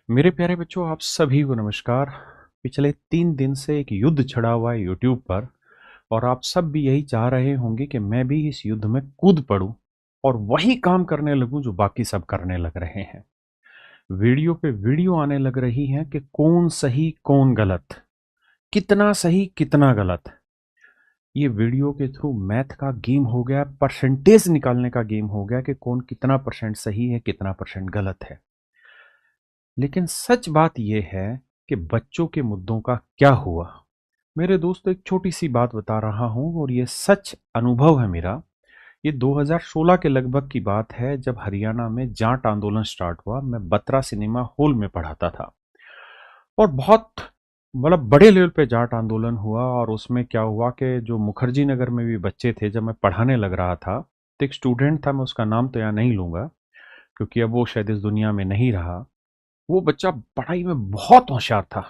मेरे प्यारे बच्चों, आप सभी को नमस्कार। पिछले 3 दिन से एक युद्ध छिड़ा हुआ है यूट्यूब पर, और आप सब भी यही चाह रहे होंगे कि मैं भी इस युद्ध में कूद पड़ूं और वही काम करने लगूं जो बाकी सब करने लग रहे हैं। वीडियो पे वीडियो आने लग रही हैं कि कौन सही कौन गलत, कितना सही कितना गलत। ये वीडियो के थ्रू मैथ का गेम हो गया, परसेंटेज निकालने का गेम हो गया कि कौन कितना परसेंट सही है कितना परसेंट गलत है। लेकिन सच बात यह है कि बच्चों के मुद्दों का क्या हुआ। मेरे दोस्तों, एक छोटी सी बात बता रहा हूं और ये सच अनुभव है मेरा। ये 2016 के लगभग की बात है, जब हरियाणा में जाट आंदोलन स्टार्ट हुआ। मैं बत्रा सिनेमा हॉल में पढ़ाता था और बहुत बड़े लेवल पे जाट आंदोलन हुआ। और उसमें क्या हुआ कि जो मुखर्जी नगर में भी बच्चे थे, जब मैं पढ़ाने लग रहा था तो एक स्टूडेंट था, मैं उसका नाम तो यहाँ नहीं लूंगा क्योंकि अब वो शायद इस दुनिया में नहीं रहा। वो बच्चा पढ़ाई में बहुत होशियार था,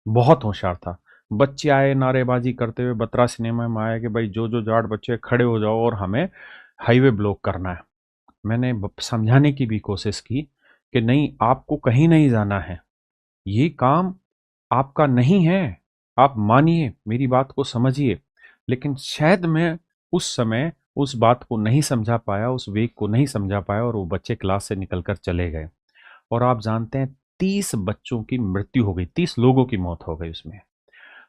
बहुत होशियार था। बच्चे आए नारेबाजी करते हुए बत्रा सिनेमा में आए कि भाई जो जो जाट बच्चे खड़े हो जाओ और हमें हाईवे ब्लॉक करना है। मैंने समझाने की भी कोशिश की कि नहीं, आपको कहीं नहीं जाना है, ये काम आपका नहीं है, आप मानिए, मेरी बात को समझिए। लेकिन शायद मैं उस समय उस बात को नहीं समझा पाया, उस वेग को नहीं समझा पाया, और वो बच्चे क्लास से निकलकर चले गए। और आप जानते हैं, 30 बच्चों की मृत्यु हो गई, 30 लोगों की मौत हो गई उसमें।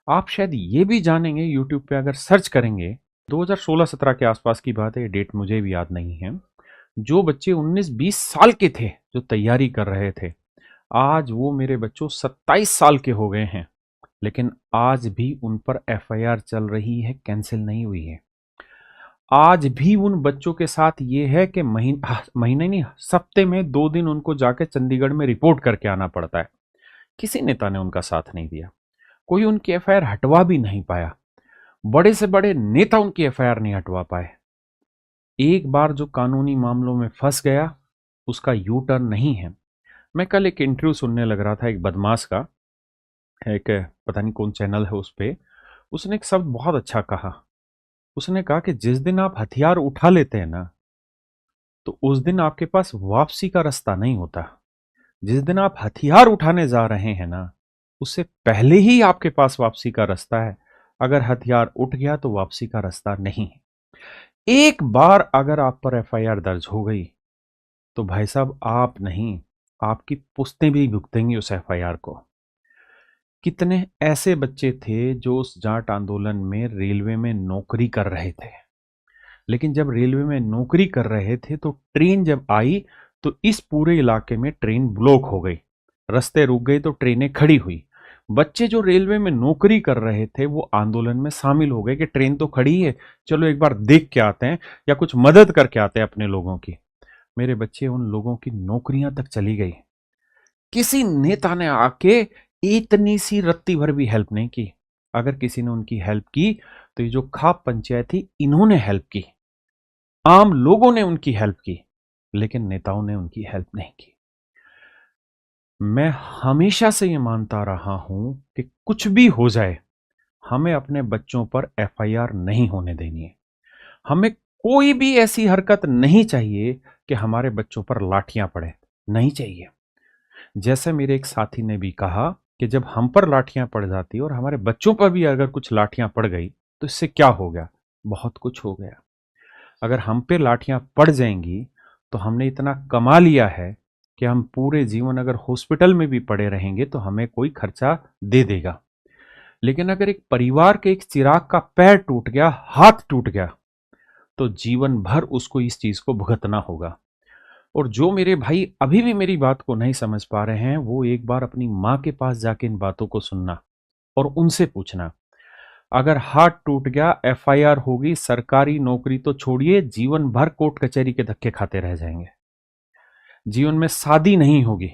आप शायद ये भी जानेंगे, यूट्यूब पे अगर सर्च करेंगे, 2016-17 के आसपास की बात है, ये डेट मुझे भी याद नहीं है। जो बच्चे 19-20 साल के थे, जो तैयारी कर रहे थे, आज वो मेरे बच्चों 27 साल के हो गए हैं। लेकिन आज भी उन पर एफआईआर चल रही है, कैंसिल नहीं हुई है। आज भी उन बच्चों के साथ ये है कि महीने नहीं, हफ्ते में 2 दिन उनको जाके चंडीगढ़ में रिपोर्ट करके आना पड़ता है। किसी नेता ने उनका साथ नहीं दिया, कोई उनकी एफआईआर हटवा भी नहीं पाया। बड़े से बड़े नेता उनकी एफआईआर नहीं हटवा पाए। एक बार जो कानूनी मामलों में फंस गया, उसका यू टर्न नहीं है। मैं कल एक इंटरव्यू सुनने लग रहा था एक बदमाश का, एक पता नहीं कौन चैनल है उस पे। उसने एक शब्द बहुत अच्छा कहा। उसने कहा कि जिस दिन आप हथियार उठा लेते हैं ना, तो उस दिन आपके पास वापसी का रास्ता नहीं होता। जिस दिन आप हथियार उठाने जा रहे हैं ना, उससे पहले ही आपके पास वापसी का रास्ता है। अगर हथियार उठ गया तो वापसी का रास्ता नहीं है। एक बार अगर आप पर एफआईआर दर्ज हो गई, तो भाई साहब, आप नहीं, आपकी पुश्तें भी भुगतेंगी उस एफआईआर को। कितने ऐसे बच्चे थे जो उस जाट आंदोलन में रेलवे में नौकरी कर रहे थे, लेकिन जब रेलवे में नौकरी कर रहे थे तो ट्रेन जब आई, तो इस पूरे इलाके में ट्रेन ब्लॉक हो गई, रास्ते रुक गए, तो ट्रेनें खड़ी हुई। बच्चे जो रेलवे में नौकरी कर रहे थे वो आंदोलन में शामिल हो गए कि ट्रेन तो खड़ी है, चलो एक बार देख के आते हैं या कुछ मदद करके आते हैं अपने लोगों की। मेरे बच्चे, उन लोगों की नौकरियां तक चली गई। किसी नेता ने आके इतनी सी रत्ती भर भी हेल्प नहीं की। अगर किसी ने उनकी हेल्प की, तो ये जो खाप पंचायत थी, इन्होंने हेल्प की, आम लोगों ने उनकी हेल्प की, लेकिन नेताओं ने उनकी हेल्प नहीं की। मैं हमेशा से ये मानता रहा हूं कि कुछ भी हो जाए, हमें अपने बच्चों पर एफआईआर नहीं होने देनी है। हमें कोई भी ऐसी हरकत नहीं चाहिए कि हमारे बच्चों पर लाठियां पड़े, नहीं चाहिए। जैसे मेरे एक साथी ने भी कहा कि जब हम पर लाठियां पड़ जाती और हमारे बच्चों पर भी अगर कुछ लाठियां पड़ गई, तो इससे क्या हो गया? बहुत कुछ हो गया। अगर हम पे लाठियां पड़ जाएंगी, तो हमने इतना कमा लिया है कि हम पूरे जीवन अगर हॉस्पिटल में भी पड़े रहेंगे तो हमें कोई खर्चा दे देगा। लेकिन अगर एक परिवार के एक चिराग का पैर टूट गया, हाथ टूट गया, तो जीवन भर उसको इस चीज को भुगतना होगा। और जो मेरे भाई अभी भी मेरी बात को नहीं समझ पा रहे हैं, वो एक बार अपनी माँ के पास जाके इन बातों को सुनना और उनसे पूछना। अगर हाथ टूट गया, एफआईआर होगी, सरकारी नौकरी तो छोड़िए, जीवन भर कोर्ट कचहरी के धक्के खाते रह जाएंगे। जीवन में शादी नहीं होगी।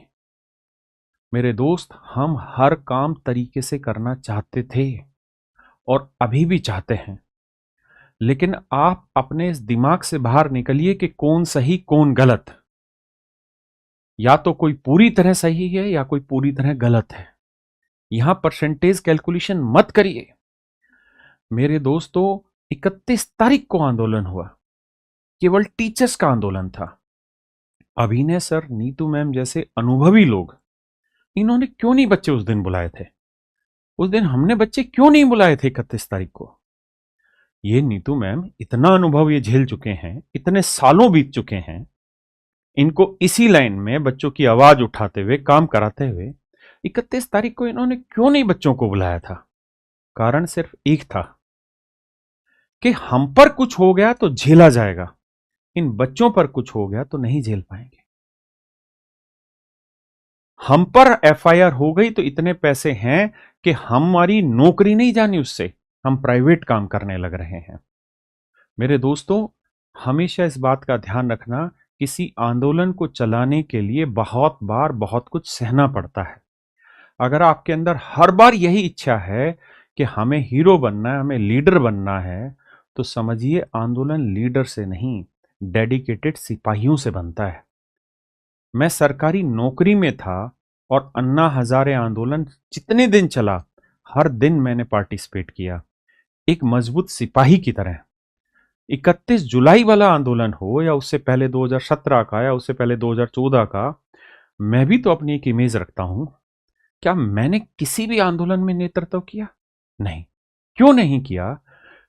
मेरे दोस्त, हम हर काम तरीके से करना चाहते थे और अभी भी चाहते हैं। लेकिन आप अपने इस दिमाग से बाहर निकलिए कि कौन सही कौन गलत। या तो कोई पूरी तरह सही है या कोई पूरी तरह गलत है। यहां परसेंटेज कैलकुलेशन मत करिए। मेरे दोस्तों, 31 तारीख को आंदोलन हुआ, केवल टीचर्स का आंदोलन था। अभिनय सर, नीतू मैम जैसे अनुभवी लोग इन्होंने क्यों नहीं बच्चे उस दिन बुलाए थे? उस दिन हमने बच्चे क्यों नहीं बुलाए थे 31 तारीख को? ये नीतू मैम इतना अनुभव ये झेल चुके हैं, इतने सालों बीत चुके हैं, इनको इसी लाइन में बच्चों की आवाज उठाते हुए काम कराते हुए 31 तारीख को इन्होंने क्यों नहीं बच्चों को बुलाया था? कारण सिर्फ एक था कि हम पर कुछ हो गया तो झेला जाएगा, इन बच्चों पर कुछ हो गया तो नहीं झेल पाएंगे। हम पर एफआईआर हो गई तो इतने पैसे हैं कि हमारी नौकरी नहीं जानी उससे, हम प्राइवेट काम करने लग रहे हैं। मेरे दोस्तों, हमेशा इस बात का ध्यान रखना, किसी आंदोलन को चलाने के लिए बहुत बार बहुत कुछ सहना पड़ता है। अगर आपके अंदर हर बार यही इच्छा है कि हमें हीरो बनना है, हमें लीडर बनना है, तो समझिए आंदोलन लीडर से नहीं, डेडिकेटेड सिपाहियों से बनता है। मैं सरकारी नौकरी में था और अन्ना हजारे आंदोलन जितने दिन चला, हर दिन मैंने पार्टिसिपेट किया, एक मजबूत सिपाही की तरह। 31 जुलाई वाला आंदोलन हो या उससे पहले 2017 का या उससे पहले 2014 का, मैं भी तो अपनी एक इमेज रखता हूं। क्या मैंने किसी भी आंदोलन में नेतृत्व किया? नहीं। क्यों नहीं किया?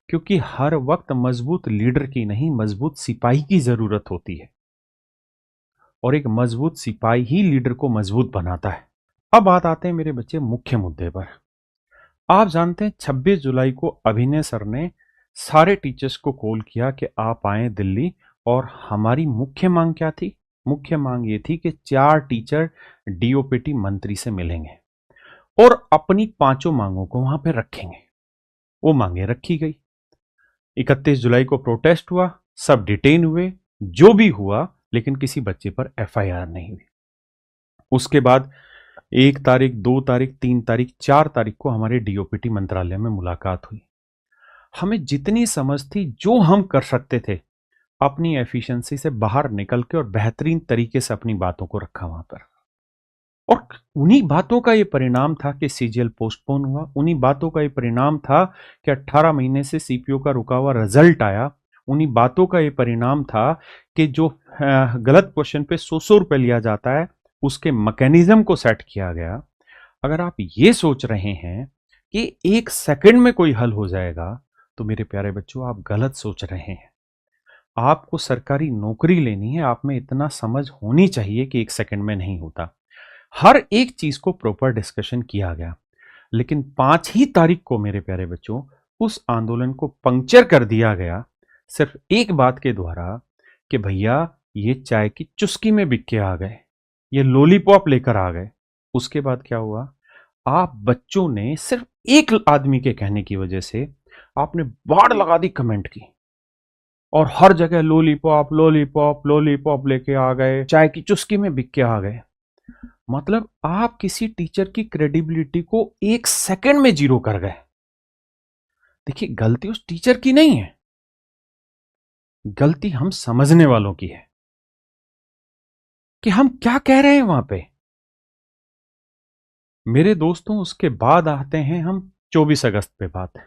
क्योंकि हर वक्त मजबूत लीडर की नहीं, मजबूत सिपाही की जरूरत होती है, और एक मजबूत सिपाही ही लीडर को मजबूत बनाता है। अब बात आते हैं मेरे बच्चे मुख्य मुद्दे पर। आप जानते हैं 26 जुलाई को अभिनय सर ने सारे टीचर्स को कॉल किया कि आप आए दिल्ली, और हमारी मुख्य मांग क्या थी? मुख्य मांग ये थी कि 4 टीचर डीओपीटी मंत्री से मिलेंगे और अपनी 5 मांगों को वहां पे रखेंगे। वो मांगे रखी गई। 31 जुलाई को प्रोटेस्ट हुआ, सब डिटेन हुए, जो भी हुआ, लेकिन किसी बच्चे पर एफआईआर नहीं हुई। उसके बाद 1 तारीख, 2 तारीख, 3 तारीख, 4 तारीख को हमारे डीओपीटी मंत्रालय में मुलाकात हुई। हमें जितनी समझ थी, जो हम कर सकते थे, अपनी एफिशिएंसी से बाहर निकल के और बेहतरीन तरीके से अपनी बातों को रखा वहां पर। और उन्हीं बातों का ये परिणाम था कि सीजीएल पोस्टपोन हुआ। उन्हीं बातों का ये परिणाम था कि 18 महीने से सीपीओ का रुका हुआ रिजल्ट आया। उन्हीं बातों का ये परिणाम था कि जो गलत क्वेश्चन पे 100 रुपए लिया जाता है, उसके मैकेनिज्म को सेट किया गया। अगर आप ये सोच रहे हैं कि 1 सेकंड में कोई हल हो जाएगा, तो मेरे प्यारे बच्चों, आप गलत सोच रहे हैं। आपको सरकारी नौकरी लेनी है, आप में इतना समझ होनी चाहिए कि 1 सेकंड में नहीं होता। हर एक चीज को प्रॉपर डिस्कशन किया गया, लेकिन 5 ही तारीख को मेरे प्यारे बच्चों, उस आंदोलन को पंक्चर कर दिया गया सिर्फ एक बात के द्वारा कि भैया ये चाय की चुस्की में बिक के आ गए, ये लॉलीपॉप लेकर आ गए। उसके बाद क्या हुआ? आप बच्चों ने सिर्फ एक आदमी के कहने की वजह से आपने बाढ़ लगा दी कमेंट की, और हर जगह लॉलीपॉप लॉलीपॉप लॉलीपॉप लेके आ गए, चाय की चुस्की में बिक के आ गए। मतलब आप किसी टीचर की क्रेडिबिलिटी को 1 सेकंड में जीरो कर गए। देखिए, गलती उस टीचर की नहीं है, गलती हम समझने वालों की है कि हम क्या कह रहे हैं वहां पे। मेरे दोस्तों, उसके बाद आते हैं हम 24 अगस्त पे बात है।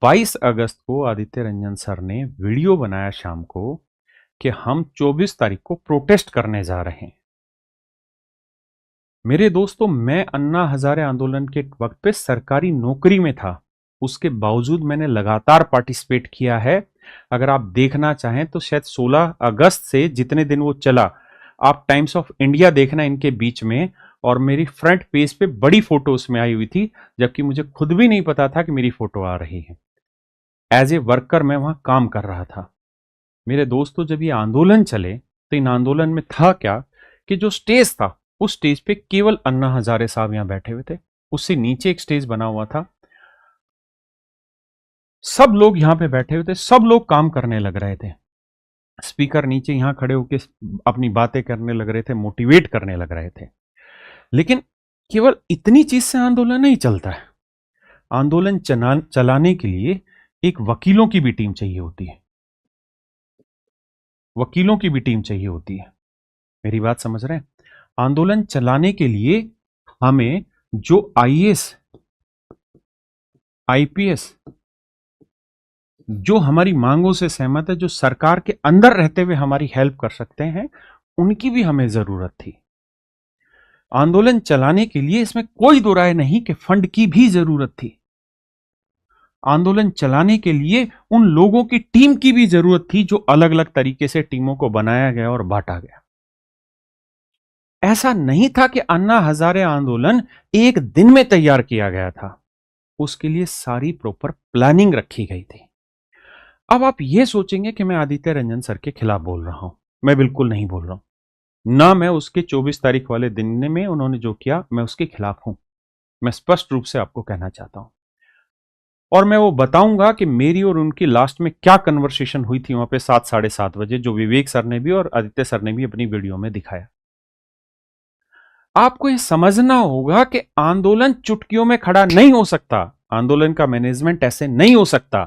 22 अगस्त को आदित्य रंजन सर ने वीडियो बनाया शाम को कि हम 24 तारीख को प्रोटेस्ट करने जा रहे हैं। मेरे दोस्तों, मैं अन्ना हजारे आंदोलन के वक्त पे सरकारी नौकरी में था, उसके बावजूद मैंने लगातार पार्टिसिपेट किया है। अगर आप देखना चाहें तो शायद 16 अगस्त से जितने दिन वो चला, आप टाइम्स ऑफ इंडिया देखना इनके बीच में, और मेरी फ्रंट पेज पे बड़ी फोटो उसमें आई हुई थी, जबकि मुझे खुद भी नहीं पता था कि मेरी फोटो आ रही है। एज ए वर्कर मैं वहां काम कर रहा था। मेरे दोस्तों, जब ये आंदोलन चले तो इन आंदोलन में था क्या कि जो स्टेज था, उस स्टेज पे केवल अन्ना हजारे साहब यहां बैठे हुए थे। उससे नीचे एक स्टेज बना हुआ था, सब लोग यहां पे बैठे हुए थे, सब लोग काम करने लग रहे थे। स्पीकर नीचे यहां खड़े होकर अपनी बातें करने लग रहे थे, मोटिवेट करने लग रहे थे। लेकिन केवल इतनी चीज से आंदोलन नहीं चलता है। आंदोलन चलाने के लिए एक वकीलों की भी टीम चाहिए होती है, वकीलों की भी टीम चाहिए होती है। मेरी बात समझ रहे हैं? आंदोलन चलाने के लिए हमें जो आईएएस, आईपीएस, जो हमारी मांगों से सहमत है, जो सरकार के अंदर रहते हुए हमारी हेल्प कर सकते हैं, उनकी भी हमें जरूरत थी। आंदोलन चलाने के लिए इसमें कोई दो राय नहीं कि फंड की भी जरूरत थी। आंदोलन चलाने के लिए उन लोगों की टीम की भी जरूरत थी जो अलग अलग तरीके से टीमों को बनाया गया और बांटा गया। ऐसा नहीं था कि अन्ना हजारे आंदोलन एक दिन में तैयार किया गया था, उसके लिए सारी प्रॉपर प्लानिंग रखी गई थी। अब आप यह सोचेंगे कि मैं आदित्य रंजन सर के खिलाफ बोल रहा हूं। मैं बिल्कुल नहीं बोल रहा हूं, ना मैं उसके 24 तारीख वाले दिन में उन्होंने जो किया मैं उसके खिलाफ हूं। मैं स्पष्ट रूप से आपको कहना चाहता हूं और मैं वो बताऊंगा कि मेरी और उनकी लास्ट में क्या कन्वर्सेशन हुई थी वहां पे 7 साढ़े 7 बजे, जो विवेक सर ने भी और आदित्य सर ने भी अपनी वीडियो में दिखाया। आपको यह समझना होगा कि आंदोलन चुटकियों में खड़ा नहीं हो सकता। आंदोलन का मैनेजमेंट ऐसे नहीं हो सकता।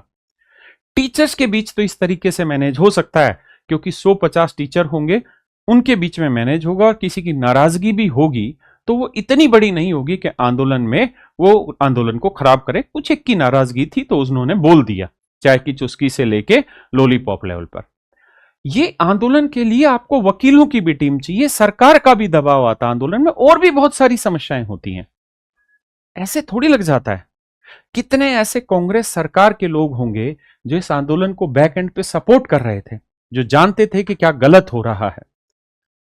टीचर्स के बीच तो इस तरीके से मैनेज हो सकता है क्योंकि 150 टीचर होंगे, उनके बीच में मैनेज होगा और किसी की नाराजगी भी होगी तो वो इतनी बड़ी नहीं होगी कि आंदोलन में वो आंदोलन को खराब करे। कुछ एक की नाराजगी थी तो उन्होंने बोल दिया, चाय की चुस्की से लेके लॉलीपॉप लेवल पर। ये आंदोलन के लिए आपको वकीलों की भी टीम चाहिए, सरकार का भी दबाव आता है आंदोलन में, और भी बहुत सारी समस्याएं होती हैं। ऐसे थोड़ी लग जाता है। कितने ऐसे कांग्रेस सरकार के लोग होंगे जो इस आंदोलन को बैक एंड पे सपोर्ट कर रहे थे, जो जानते थे कि क्या गलत हो रहा है।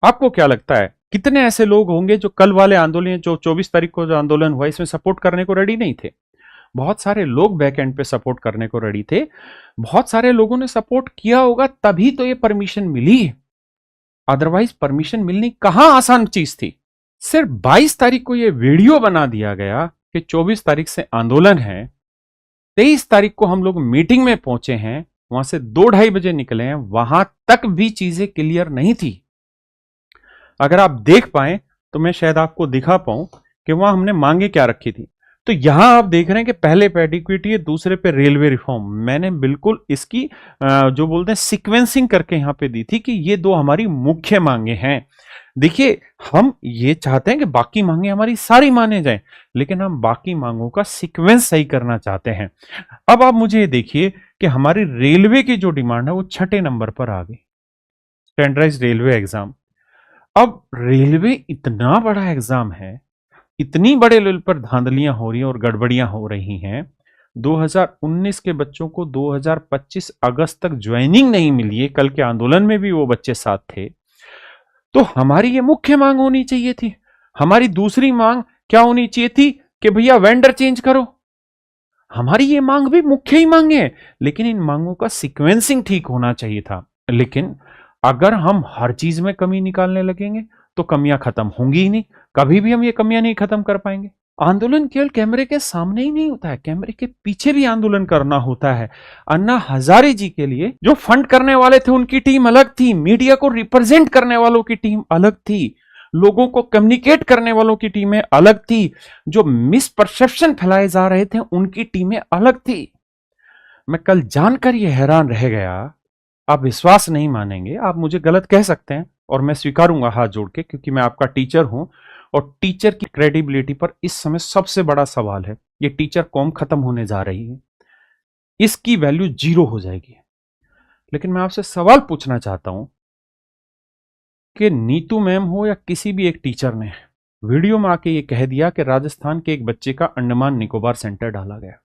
आपको क्या लगता है कितने ऐसे लोग होंगे जो कल वाले आंदोलन, जो 24 तारीख को जो आंदोलन हुआ, इसमें सपोर्ट करने को रेडी नहीं थे? बहुत सारे लोग बैक एंड पे सपोर्ट करने को रेडी थे। बहुत सारे लोगों ने सपोर्ट किया होगा तभी तो ये परमिशन मिली, अदरवाइज परमिशन मिलनी कहां आसान चीज थी। सिर्फ 22 तारीख को यह वीडियो बना दिया गया कि 24 तारीख से आंदोलन है, 23 तारीख को हम लोग मीटिंग में पहुंचे हैं, वहां से 2-2:30 बजे निकले हैं, वहां तक भी चीजें क्लियर नहीं थी। अगर आप देख पाए तो मैं शायद आपको दिखा पाऊं कि वहां हमने मांगे क्या रखी थी। तो यहां आप देख रहे हैं कि पहले पे एडिक्विटी, दूसरे पे रेलवे रिफॉर्म। मैंने बिल्कुल इसकी जो बोलते हैं सीक्वेंसिंग करके यहां पे दी थी कि ये दो हमारी मुख्य मांगे हैं। देखिए, हम ये चाहते हैं कि बाकी मांगे हमारी सारी माने जाएं, लेकिन हम बाकी मांगों का सीक्वेंस सही करना चाहते हैं। अब आप मुझे देखिए कि हमारी रेलवे की जो डिमांड है वो 6 नंबर पर आ गई, स्टैंडर्डाइज्ड रेलवे एग्जाम। अब रेलवे इतना बड़ा एग्जाम है, इतनी बड़े लेवल पर धांधलियां हो रही हैं और गड़बड़ियां हो रही हैं। 2019 के बच्चों को 2025 अगस्त तक ज्वाइनिंग नहीं मिली है, कल के आंदोलन में भी वो बच्चे साथ थे। तो हमारी ये मुख्य मांग होनी चाहिए थी। हमारी दूसरी मांग क्या होनी चाहिए थी कि भैया वेंडर चेंज करो। हमारी ये मांग भी मुख्य ही मांगे हैं, लेकिन इन मांगों का सीक्वेंसिंग ठीक होना चाहिए था। लेकिन अगर हम हर चीज में कमी निकालने लगेंगे तो कमियां खत्म होंगी ही नहीं, कभी भी हम ये कमियां नहीं खत्म कर पाएंगे। आंदोलन केवल कैमरे के सामने ही नहीं होता है, कैमरे के पीछे भी आंदोलन करना होता है। अन्ना हजारे जी के लिए जो फंड करने वाले थे उनकी टीम अलग थी, मीडिया को रिप्रेजेंट करने वालों की टीम अलग थी, लोगों को कम्युनिकेट करने वालों की टीमें अलग थी, जो मिसपरसेप्शन फैलाए जा रहे थे उनकी टीमें अलग थी। मैं कल जानकर यह हैरान रह गया। आप विश्वास नहीं मानेंगे, आप मुझे गलत कह सकते हैं और मैं स्वीकारूंगा हाथ जोड़ के, क्योंकि मैं आपका टीचर हूं और टीचर की क्रेडिबिलिटी पर इस समय सबसे बड़ा सवाल है। ये टीचर कॉम खत्म होने जा रही है, इसकी वैल्यू 0 हो जाएगी। लेकिन मैं आपसे सवाल पूछना चाहता हूं कि नीतू मैम हो या किसी भी एक टीचर ने वीडियो में आके ये कह दिया कि राजस्थान के एक बच्चे का अंडमान निकोबार सेंटर डाला गया।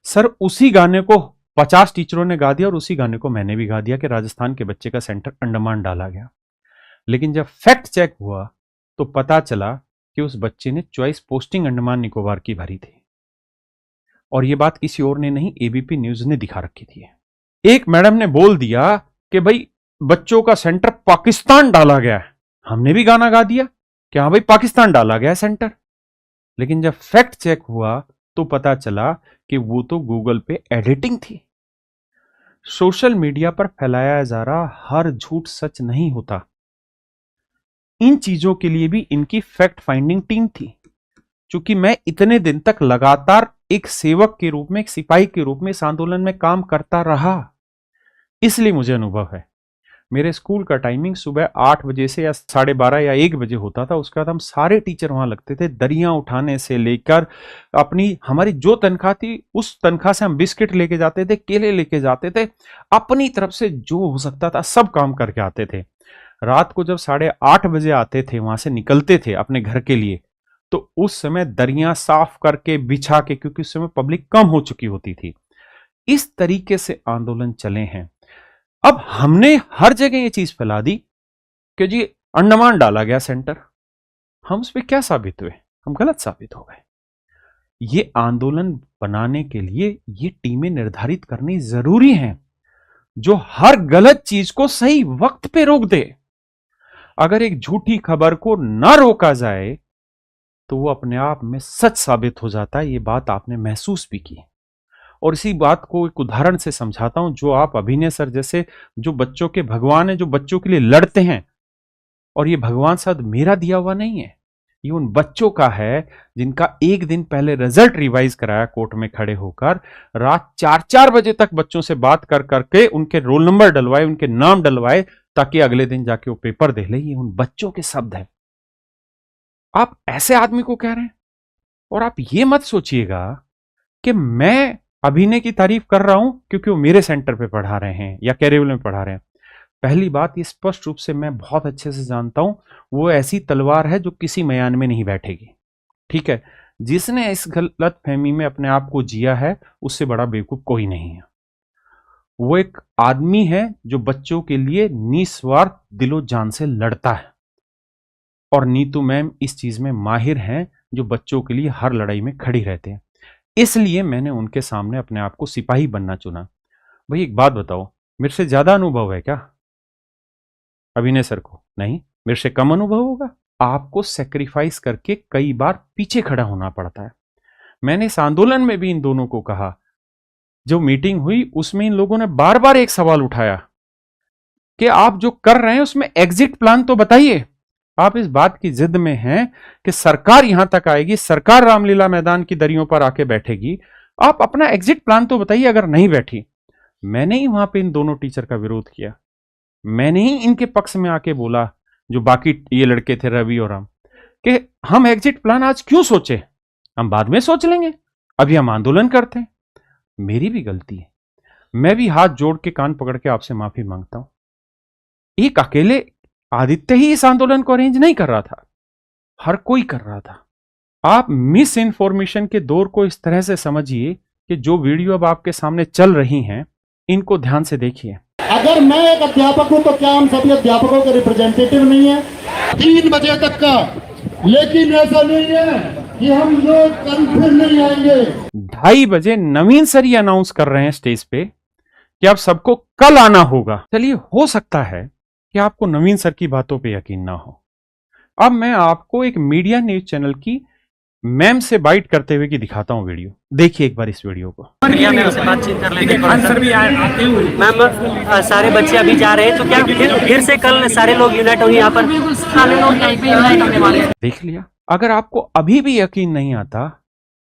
सर, उसी गाने को 50 टीचरों ने गा दिया और उसी गाने को मैंने भी गा दिया कि राजस्थान के बच्चे का सेंटर अंडमान डाला गया। लेकिन जब फैक्ट चेक हुआ तो पता चला कि उस बच्चे ने चॉइस पोस्टिंग अंडमान निकोबार की भरी थी और यह बात किसी और ने नहीं, एबीपी न्यूज ने दिखा रखी थी। एक मैडम ने बोल दिया कि भाई बच्चों का सेंटर पाकिस्तान डाला गया है। हमने भी गाना गा दिया कि हाँ भाई पाकिस्तान डाला गया है सेंटर। लेकिन जब फैक्ट चेक हुआ तो पता चला कि वो तो गूगल पे एडिटिंग थी। सोशल मीडिया पर फैलाया जा रहा हर झूठ सच नहीं होता। इन चीजों के लिए भी इनकी फैक्ट फाइंडिंग टीम थी। चूंकि मैं इतने दिन तक लगातार एक सेवक के रूप में, एक सिपाही के रूप में इस आंदोलन में काम करता रहा, इसलिए मुझे अनुभव है। मेरे स्कूल का टाइमिंग सुबह 8 बजे से या 12:30 या 1 बजे होता था। उसके बाद हम सारे टीचर वहां लगते थे, दरियां उठाने से लेकर अपनी हमारी जो तनख्वाह थी उस तनख्वाह से हम बिस्किट लेके जाते थे, केले लेके जाते थे, अपनी तरफ से जो हो सकता था सब काम करके आते थे। रात को जब 8:30 बजे आते थे, वहां से निकलते थे अपने घर के लिए, तो उस समय दरियां साफ करके बिछा के, क्योंकि उस समय पब्लिक कम हो चुकी होती थी। इस तरीके से आंदोलन चले हैं। अब हमने हर जगह ये चीज फैला दी कि जी अंडमान डाला गया सेंटर, हम उस पर क्या साबित हुए? हम गलत साबित हो गए। ये आंदोलन बनाने के लिए ये टीमें निर्धारित करनी जरूरी हैं, जो हर गलत चीज को सही वक्त पे रोक दे। अगर एक झूठी खबर को ना रोका जाए तो वो अपने आप में सच साबित हो जाता है। ये बात आपने महसूस भी की, और इसी बात को एक उदाहरण से समझाता हूं। जो आप अभिनय सर जैसे जो बच्चों के भगवान हैं, जो बच्चों के लिए लड़ते हैं, और ये भगवान शायद मेरा दिया हुआ नहीं है, ये उन बच्चों का है जिनका एक दिन पहले रिजल्ट रिवाइज कराया कोर्ट में खड़े होकर, रात 4-4 बजे तक बच्चों से बात कर करके उनके रोल नंबर डलवाए, उनके नाम डलवाए, ताकि अगले दिन जाके वो पेपर दे ले। ये उन बच्चों के शब्द हैं। आप ऐसे आदमी को कह रहे हैं, और आप ये मत सोचिएगा कि मैं अभिनय की तारीफ कर रहा हूं क्योंकि वो मेरे सेंटर पे पढ़ा रहे हैं या कैरेबियल में पढ़ा रहे हैं। पहली बात, ये स्पष्ट रूप से मैं बहुत अच्छे से जानता हूं, वो ऐसी तलवार है जो किसी मयान में नहीं बैठेगी। ठीक है, जिसने इस गलत फहमी में अपने आप को जिया है, उससे बड़ा बेवकूफ कोई नहीं है। वो एक आदमी है जो बच्चों के लिए निस्वार्थ दिलो जान से लड़ता है, और नीतू मैम इस चीज में माहिर हैं, जो बच्चों के लिए हर लड़ाई में खड़ी रहते हैं। इसलिए मैंने उनके सामने अपने आप को सिपाही बनना चुना। भाई एक बात बताओ, मेरे से ज्यादा अनुभव है क्या अभिनय सर को? नहीं, मेरे से कम अनुभव होगा। आपको सेक्रीफाइस करके कई बार पीछे खड़ा होना पड़ता है। मैंने इस आंदोलन में भी इन दोनों को कहा, जो मीटिंग हुई उसमें इन लोगों ने बार बार एक सवाल उठाया कि आप जो कर रहे हैं उसमें एग्जिट प्लान तो बताइए। आप इस बात की जिद में हैं कि सरकार यहां तक आएगी, सरकार रामलीला मैदान की दरियों पर आके बैठेगी, आप अपना एग्जिट प्लान तो बताइए। अगर नहीं बैठी, मैंने ही वहां पे इन दोनों टीचर का विरोध किया, मैंने ही इनके पक्ष में आके बोला, जो बाकी ये लड़के थे रवि और हम, कि हम एग्जिट प्लान आज क्यों सोचे, हम बाद में सोच लेंगे, अभी हम आंदोलन करते हैं। मेरी भी गलती है, मैं भी हाथ जोड़ के कान पकड़ के आपसे माफी मांगता हूं। एक अकेले आदित्य ही इस आंदोलन को अरेंज नहीं कर रहा था, हर कोई कर रहा था। आप मिस इन्फॉर्मेशन के दौर को इस तरह से समझिए कि जो वीडियो अब आपके सामने चल रही हैं, इनको ध्यान से देखिए। अगर मैं एक अध्यापक हूं तो क्या हम सभी अध्यापकों के रिप्रेजेंटेटिव नहीं है? 3 बजे तक का, लेकिन ऐसा नहीं है कि हम लोग कल फिर नहीं आएंगे। 2:30 बजे नवीन सर ये अनाउंस कर रहे हैं स्टेज पे कि आप सबको कल आना होगा। चलिए, हो सकता है कि आपको नवीन सर की बातों पे यकीन ना हो। अब मैं आपको एक मीडिया न्यूज चैनल की मैम से बाइट करते हुए की दिखाता हूं वीडियो। देखिए एक बार इस वीडियो को। मैम से बातचीत कर लेंगे। मैम सारे बच्चे अभी जा रहे हैं, तो क्या फिर से कल सारे लोग यूनाइट होंगे यहाँ पर? सारे लोग यहीं पे यूनाइट होने वाले हैं। देख लिया। अगर आपको अभी भी यकीन नहीं आता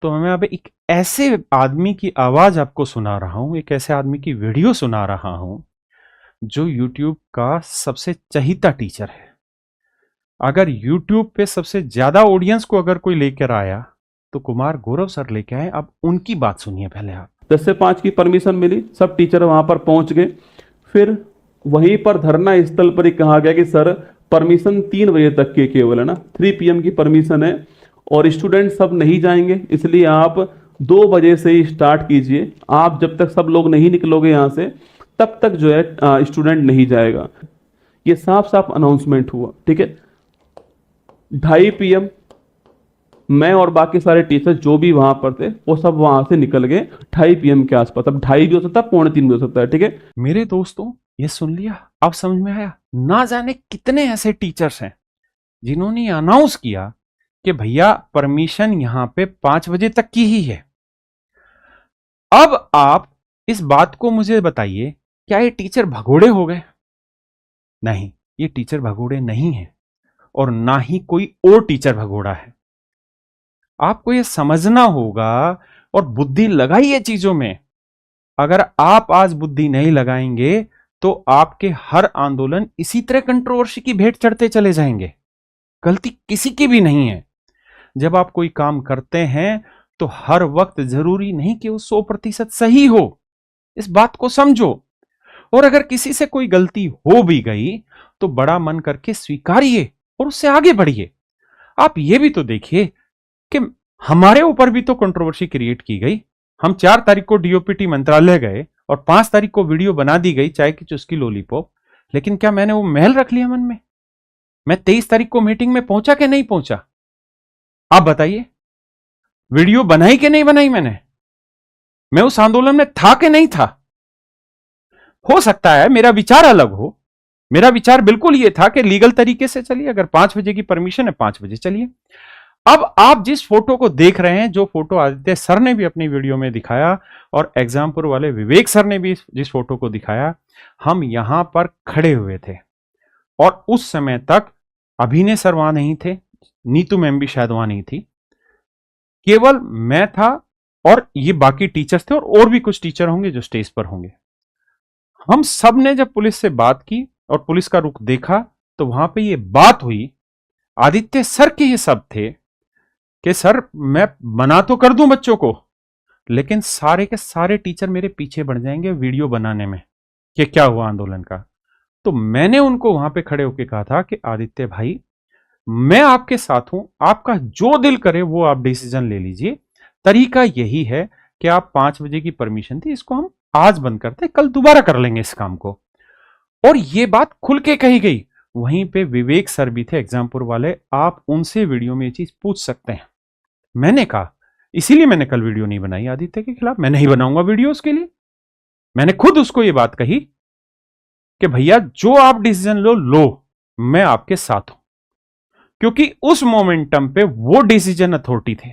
तो मैं अब एक ऐसे आदमी की आवाज आपको सुना रहा हूं, एक ऐसे आदमी की वीडियो सुना रहा हूं जो YouTube का सबसे चहीता टीचर है। अगर YouTube पे सबसे ज्यादा ऑडियंस को अगर कोई लेकर आया तो कुमार गौरव सर लेके आए। अब उनकी बात सुनिए पहले आप। 10 से 5 की परमिशन मिली, सब टीचर वहां पर पहुंच गए। फिर वहीं पर धरना स्थल पर ही कहा गया कि सर परमिशन 3 बजे तक की केवल है ना, 3 PM की परमिशन है, और स्टूडेंट सब नहीं जाएंगे, इसलिए आप 2 बजे से ही स्टार्ट कीजिए। आप जब तक सब लोग नहीं निकलोगे यहाँ से, तब तक जो है स्टूडेंट नहीं जाएगा। ये साफ साफ अनाउंसमेंट हुआ, ठीक है। 2:30 PM मैं और बाकी सारे टीचर जो भी वहां पर थे वो सब वहां से निकल गए 2:30 PM के आसपास। अब 2:30 भी हो सकता है, 2:45 भी हो सकता है, ठीक है। मेरे दोस्तों, ये सुन लिया, अब समझ में आया। ना जाने कितने ऐसे टीचर्स हैं जिन्होंने अनाउंस किया कि भैया परमिशन यहां पे 5 बजे तक की ही है। अब आप इस बात को मुझे बताइए, क्या ये टीचर भगोड़े हो गए? नहीं, ये टीचर भगोड़े नहीं है, और ना ही कोई और टीचर भगोड़ा है। आपको ये समझना होगा और बुद्धि लगाइए चीजों में। अगर आप आज बुद्धि नहीं लगाएंगे तो आपके हर आंदोलन इसी तरह कंट्रोवर्सी की भेंट चढ़ते चले जाएंगे। गलती किसी की भी नहीं है। जब आप कोई काम करते हैं तो हर वक्त जरूरी नहीं कि वो 100% सही हो, इस बात को समझो। और अगर किसी से कोई गलती हो भी गई तो बड़ा मन करके स्वीकारिए और उससे आगे बढ़िए। आप ये भी तो देखिए कि हमारे ऊपर भी तो कंट्रोवर्सी क्रिएट की गई। हम 4 तारीख को डीओपीटी मंत्रालय गए और 5 तारीख को वीडियो बना दी गई चाय की चुस्की लॉलीपॉप, लेकिन क्या मैंने वो महल रख लिया मन में? मैं 23 तारीख को मीटिंग में पहुंचा कि नहीं पहुंचा? आप बताइए। वीडियो बनाई कि नहीं बनाई मैंने? मैं उस आंदोलन में था कि नहीं था? हो सकता है मेरा विचार अलग हो। मेरा विचार बिल्कुल यह था कि लीगल तरीके से चलिए, अगर 5 बजे की परमिशन है 5 बजे चलिए। अब आप जिस फोटो को देख रहे हैं, जो फोटो आदित्य सर ने भी अपनी वीडियो में दिखाया और एग्जामपुर वाले विवेक सर ने भी जिस फोटो को दिखाया, हम यहां पर खड़े हुए थे और उस समय तक अभिनय सर वहां नहीं थे, नीतू मैम भी शायद वहां नहीं थी, केवल मैं था और ये बाकी टीचर्स थे और भी कुछ टीचर होंगे जो स्टेज पर होंगे। हम सब ने जब पुलिस से बात की और पुलिस का रुख देखा तो वहां पे ये बात हुई, आदित्य सर के ये सब थे कि सर मैं मना तो कर दूं बच्चों को, लेकिन सारे के सारे टीचर मेरे पीछे बढ़ जाएंगे वीडियो बनाने में कि क्या हुआ आंदोलन का। तो मैंने उनको वहां पे खड़े होकर कहा था कि आदित्य भाई, मैं आपके साथ हूं, आपका जो दिल करे वो आप डिसीजन ले लीजिए। तरीका यही है कि आप 5 बजे की परमिशन थी, इसको हम आज बंद करते, कल दोबारा कर लेंगे इस काम को। और ये बात खुल के कही गई। वहीं पे विवेक सर भी थे एग्जामपुर वाले, आप उनसे वीडियो में ये चीज पूछ सकते हैं। मैंने कहा, इसीलिए मैंने कल वीडियो नहीं बनाई आदित्य के खिलाफ, मैं नहीं बनाऊंगा वीडियो उसके लिए। मैंने खुद उसको ये बात कही कि भैया जो आप डिसीजन लो, मैं आपके साथ हूं, क्योंकि उस मोमेंटम पे वो डिसीजन अथॉरिटी थे।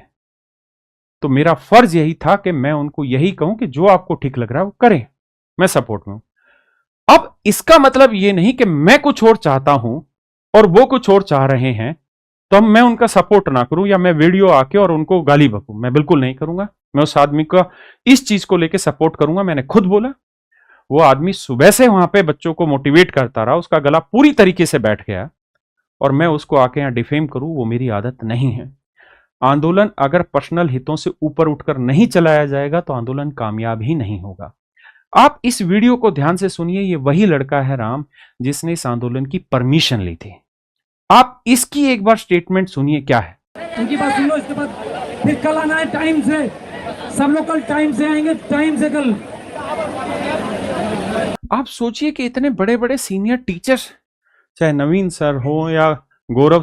तो मेरा फर्ज यही था कि मैं उनको यही कहूं कि जो आपको ठीक लग रहा है वो करें, मैं सपोर्ट में हूं। अब इसका मतलब यह नहीं कि मैं कुछ और चाहता हूं और वो कुछ और चाह रहे हैं तो मैं उनका सपोर्ट ना करूं या मैं वीडियो आके और उनको गाली बकूं। मैं बिल्कुल नहीं करूंगा। मैं उस आदमी का इस चीज को लेके सपोर्ट करूंगा। मैंने खुद बोला, वो आदमी सुबह से वहां पे बच्चों को मोटिवेट करता रहा, उसका गला पूरी तरीके से बैठ गया और मैं उसको आके यहां डिफेम करूं, वो मेरी आदत नहीं है। आंदोलन अगर पर्सनल हितों से ऊपर उठकर नहीं चलाया जाएगा तो आंदोलन कामयाब ही नहीं होगा। आप इस वीडियो को ध्यान से सुनिए, ये वही लड़का है राम जिसने इस आंदोलन की परमिशन ली थी। आप इसकी एक बार स्टेटमेंट सुनिए क्या है। उनकी बात सुन लो, इसके बाद फिर कल आना है टाइम से, सब लोग कल टाइम से आएंगे, टाइम से कल। आप सोचिए कि इतने बड़े बड़े सीनियर टीचर्स, चाहे नवीन सर हो या गौरव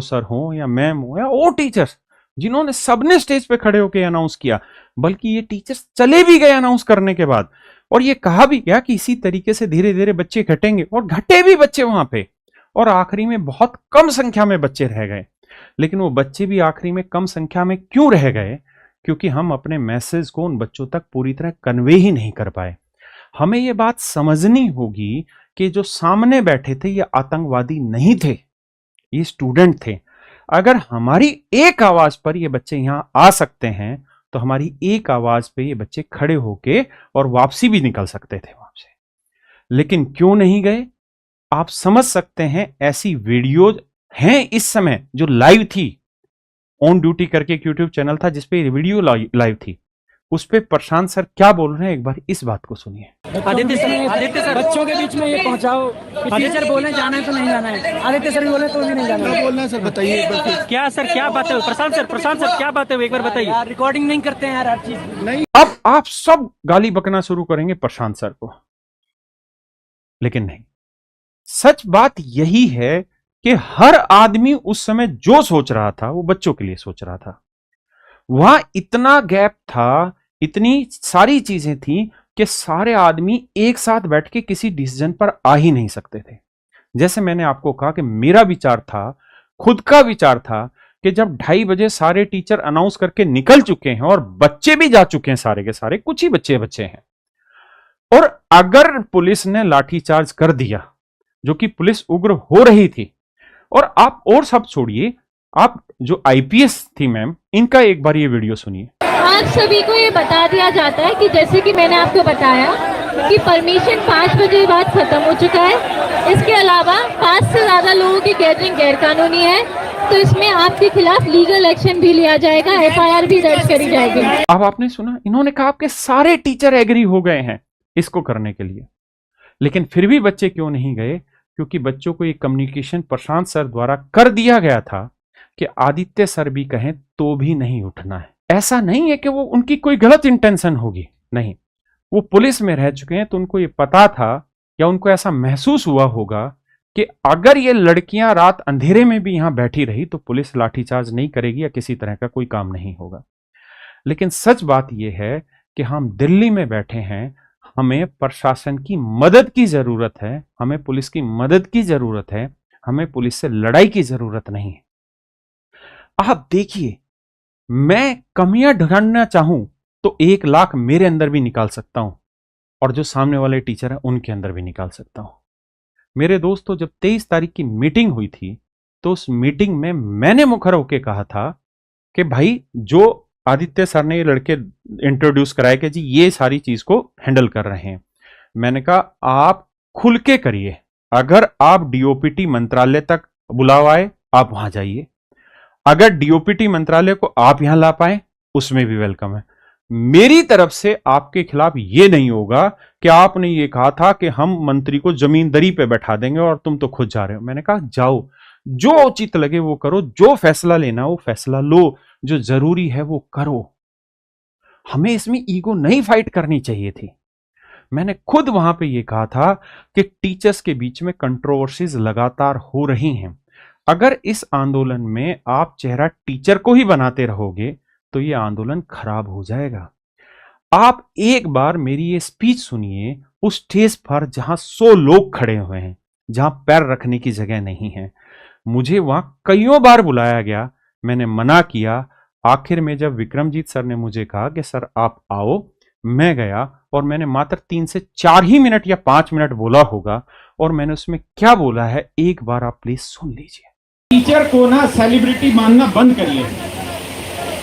सर हो या मैम हो या और टीचर्स, जिन्होंने सबने स्टेज पे खड़े होकर अनाउंस किया, बल्कि ये टीचर्स चले भी गए अनाउंस करने के बाद, और ये कहा भी गया कि इसी तरीके से धीरे धीरे बच्चे घटेंगे, और घटे भी बच्चे वहां पे, और आखिरी में बहुत कम संख्या में बच्चे रह गए। लेकिन वो बच्चे भी आखिरी में कम संख्या में क्यों रह गए? क्योंकि हम अपने मैसेज को उन बच्चों तक पूरी तरह कन्वे ही नहीं कर पाए। हमें ये बात समझनी होगी कि जो सामने बैठे थे ये आतंकवादी नहीं थे, ये स्टूडेंट थे। अगर हमारी एक आवाज पर ये बच्चे यहां आ सकते हैं तो हमारी एक आवाज पे ये बच्चे खड़े होके और वापसी भी निकल सकते थे वहां से। लेकिन क्यों नहीं गए? आप समझ सकते हैं। ऐसी वीडियोज हैं इस समय जो लाइव थी, ऑन ड्यूटी करके एक यूट्यूब चैनल था जिसपे वीडियो लाइव थी, उस पे प्रशांत सर क्या बोल रहे हैं, एक बार इस बात को सुनिए। आदित्य सर बच्चों के बीच में ये पहुंचाओ, टीचर बोले जाना है तो नहीं जाना है, आदित्य सर बोले तो भी नहीं जाना है। बोलना है सर, बताइए क्या सर, क्या बात है? प्रशांत सर क्या बात है, एक बार बताइए। रिकॉर्डिंग नहीं करते हैं यार हर चीज नहीं। अब आप सब गाली बकना शुरू करेंगे प्रशांत सर को, लेकिन नहीं, सच बात यही है कि हर आदमी उस समय जो सोच रहा था वो बच्चों के लिए सोच रहा था। वहां इतना गैप था, इतनी सारी चीजें थी कि सारे आदमी एक साथ बैठ के किसी डिसीजन पर आ ही नहीं सकते थे। जैसे मैंने आपको कहा कि मेरा विचार था, खुद का विचार था, कि जब 2:30 बजे सारे टीचर अनाउंस करके निकल चुके हैं और बच्चे भी जा चुके हैं, सारे के सारे, कुछ ही बच्चे हैं, और अगर पुलिस ने लाठीचार्ज कर दिया, जो कि पुलिस उग्र हो रही थी, और आप और सब छोड़िए, आप जो आईपीएस थी मैम, इनका एक बार ये वीडियो सुनिए। आप सभी को ये बता दिया जाता है कि जैसे कि मैंने आपको बताया कि परमिशन 5 बजे बाद खत्म हो चुका है। इसके अलावा 5 से ज्यादा लोगों की गैदरिंग गैर कानूनी है, तो इसमें आपके खिलाफ लीगल एक्शन भी लिया जाएगा, एफआईआर भी दर्ज करी जाएगी। अब आपने सुना, इन्होंने कहा आपके सारे टीचर एग्री हो गए हैं इसको करने के लिए, लेकिन फिर भी बच्चे क्यों नहीं गए? क्योंकि बच्चों को ये कम्युनिकेशन प्रशांत सर द्वारा कर दिया गया था कि आदित्य सर भी कहें तो भी नहीं उठना है। ऐसा नहीं है कि वो उनकी कोई गलत इंटेंशन होगी, नहीं, वो पुलिस में रह चुके हैं तो उनको ये पता था या उनको ऐसा महसूस हुआ होगा कि अगर ये लड़कियां रात अंधेरे में भी यहां बैठी रही तो पुलिस लाठीचार्ज नहीं करेगी या किसी तरह का कोई काम नहीं होगा। लेकिन सच बात यह है कि हम दिल्ली में बैठे हैं, हमें प्रशासन की मदद की जरूरत है, हमें पुलिस की मदद की जरूरत है, हमें पुलिस से लड़ाई की जरूरत नहीं है। आप देखिए, मैं कमियां ढूंढना चाहूं तो 1 लाख मेरे अंदर भी निकाल सकता हूं और जो सामने वाले टीचर हैं उनके अंदर भी निकाल सकता हूं। मेरे दोस्तों, जब 23 तारीख की मीटिंग हुई थी तो उस मीटिंग में मैंने मुखर होकर कहा था कि भाई, जो आदित्य सर ने ये लड़के इंट्रोड्यूस कराए कि जी ये सारी चीज को हैंडल कर रहे हैं, मैंने कहा आप खुल के करिए। अगर आप डीओपीटी मंत्रालय तक बुलाव आए, आप वहां जाइए। अगर डीओपीटी मंत्रालय को आप यहां ला पाए, उसमें भी वेलकम है। मेरी तरफ से आपके खिलाफ यह नहीं होगा कि आपने ये कहा था कि हम मंत्री को जमींदरी पे बैठा देंगे और तुम तो खुद जा रहे हो। मैंने कहा जाओ, जो उचित लगे वो करो, जो फैसला लेना वो फैसला लो, जो जरूरी है वो करो। हमें इसमें ईगो नहीं फाइट करनी चाहिए थी। मैंने खुद वहां पे ये कहा था कि टीचर्स के बीच में कंट्रोवर्सीज लगातार हो रही हैं। अगर इस आंदोलन में आप चेहरा टीचर को ही बनाते रहोगे तो ये आंदोलन खराब हो जाएगा। आप एक बार मेरी ये स्पीच सुनिए उस स्टेज पर जहां 100 लोग खड़े हुए हैं, जहां पैर रखने की जगह नहीं है। मुझे वहां कईयों बार बुलाया गया, मैंने मना किया। आखिर में जब विक्रमजीत सर ने मुझे कहा कि सर आप आओ, मैं गया और मैंने मात्र 3 से 4 ही मिनट या 5 मिनट बोला होगा। और मैंने उसमें क्या बोला है, एक बार आप प्लीज सुन लीजिए। टीचर को ना सेलिब्रिटी मानना बंद करिए।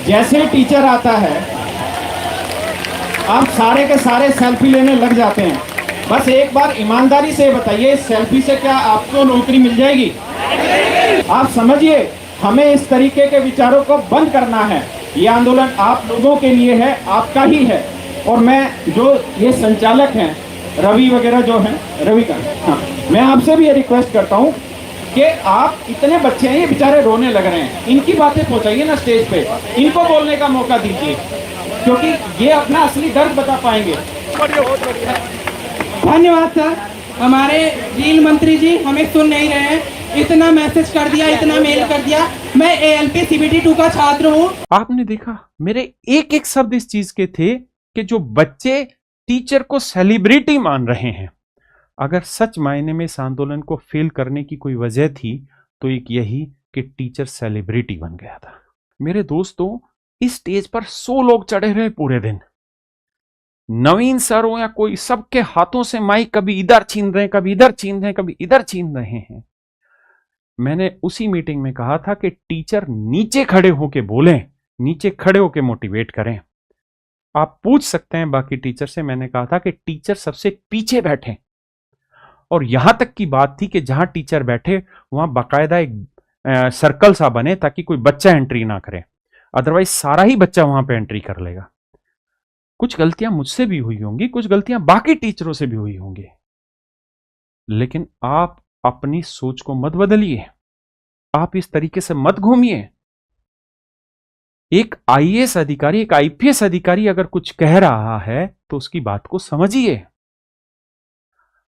जैसे टीचर आता है आप सारे के सारे सेल्फी लेने लग जाते हैं। बस एक बार ईमानदारी से बताइए, सेल्फी से क्या आपको नौकरी मिल जाएगी? आप समझिए, हमें इस तरीके के विचारों को बंद करना है। ये आंदोलन आप लोगों के लिए है, आपका ही है। और मैं जो ये संचालक हैं, रवि वगैरह जो हैं, रवि का, हाँ, मैं आपसे भी ये रिक्वेस्ट करता हूँ कि आप इतने बच्चे हैं, ये बेचारे रोने लग रहे हैं, इनकी बातें पहुंचाइए ना स्टेज पे, इनको बोलने का मौका दीजिए, क्योंकि ये अपना असली दर्द बता पाएंगे। धन्यवाद सर। हमारे रेल मंत्री जी हमें सुन नहीं रहे हैं, इतना मैसेज कर दिया, इतना मेल कर दिया। मैं ALP CBT 2 का छात्र हूँ। आपने देखा, मेरे एक एक शब्द इस चीज के थे कि जो बच्चे टीचर को सेलिब्रिटी मान रहे हैं। अगर सच मायने में इस आंदोलन को फेल करने की कोई वजह थी तो एक यही कि टीचर सेलिब्रिटी बन गया था। मेरे दोस्तों, इस स्टेज पर 100 लोग चढ़े रहे पूरे दिन। नवीन सर हो या कोई, सबके हाथों से माइक कभी इधर छीन रहे हैं, कभी इधर छीन रहे हैं, कभी इधर छीन रहे हैं। मैंने उसी मीटिंग में कहा था कि टीचर नीचे खड़े होके बोलें, नीचे खड़े होके मोटिवेट करें। आप पूछ सकते हैं बाकी टीचर से, मैंने कहा था कि टीचर सबसे पीछे बैठे। और यहां तक की बात थी कि जहां टीचर बैठे वहां बाकायदा एक सर्कल सा बने ताकि कोई बच्चा एंट्री ना करे, अदरवाइज सारा ही बच्चा वहां पे एंट्री कर लेगा। कुछ गलतियां मुझसे भी हुई होंगी, कुछ गलतियां बाकी टीचरों से भी हुई होंगी, लेकिन आप अपनी सोच को मत बदलिए, आप इस तरीके से मत घूमिए। एक IAS अधिकारी, एक IPS अधिकारी अगर कुछ कह रहा है तो उसकी बात को समझिए।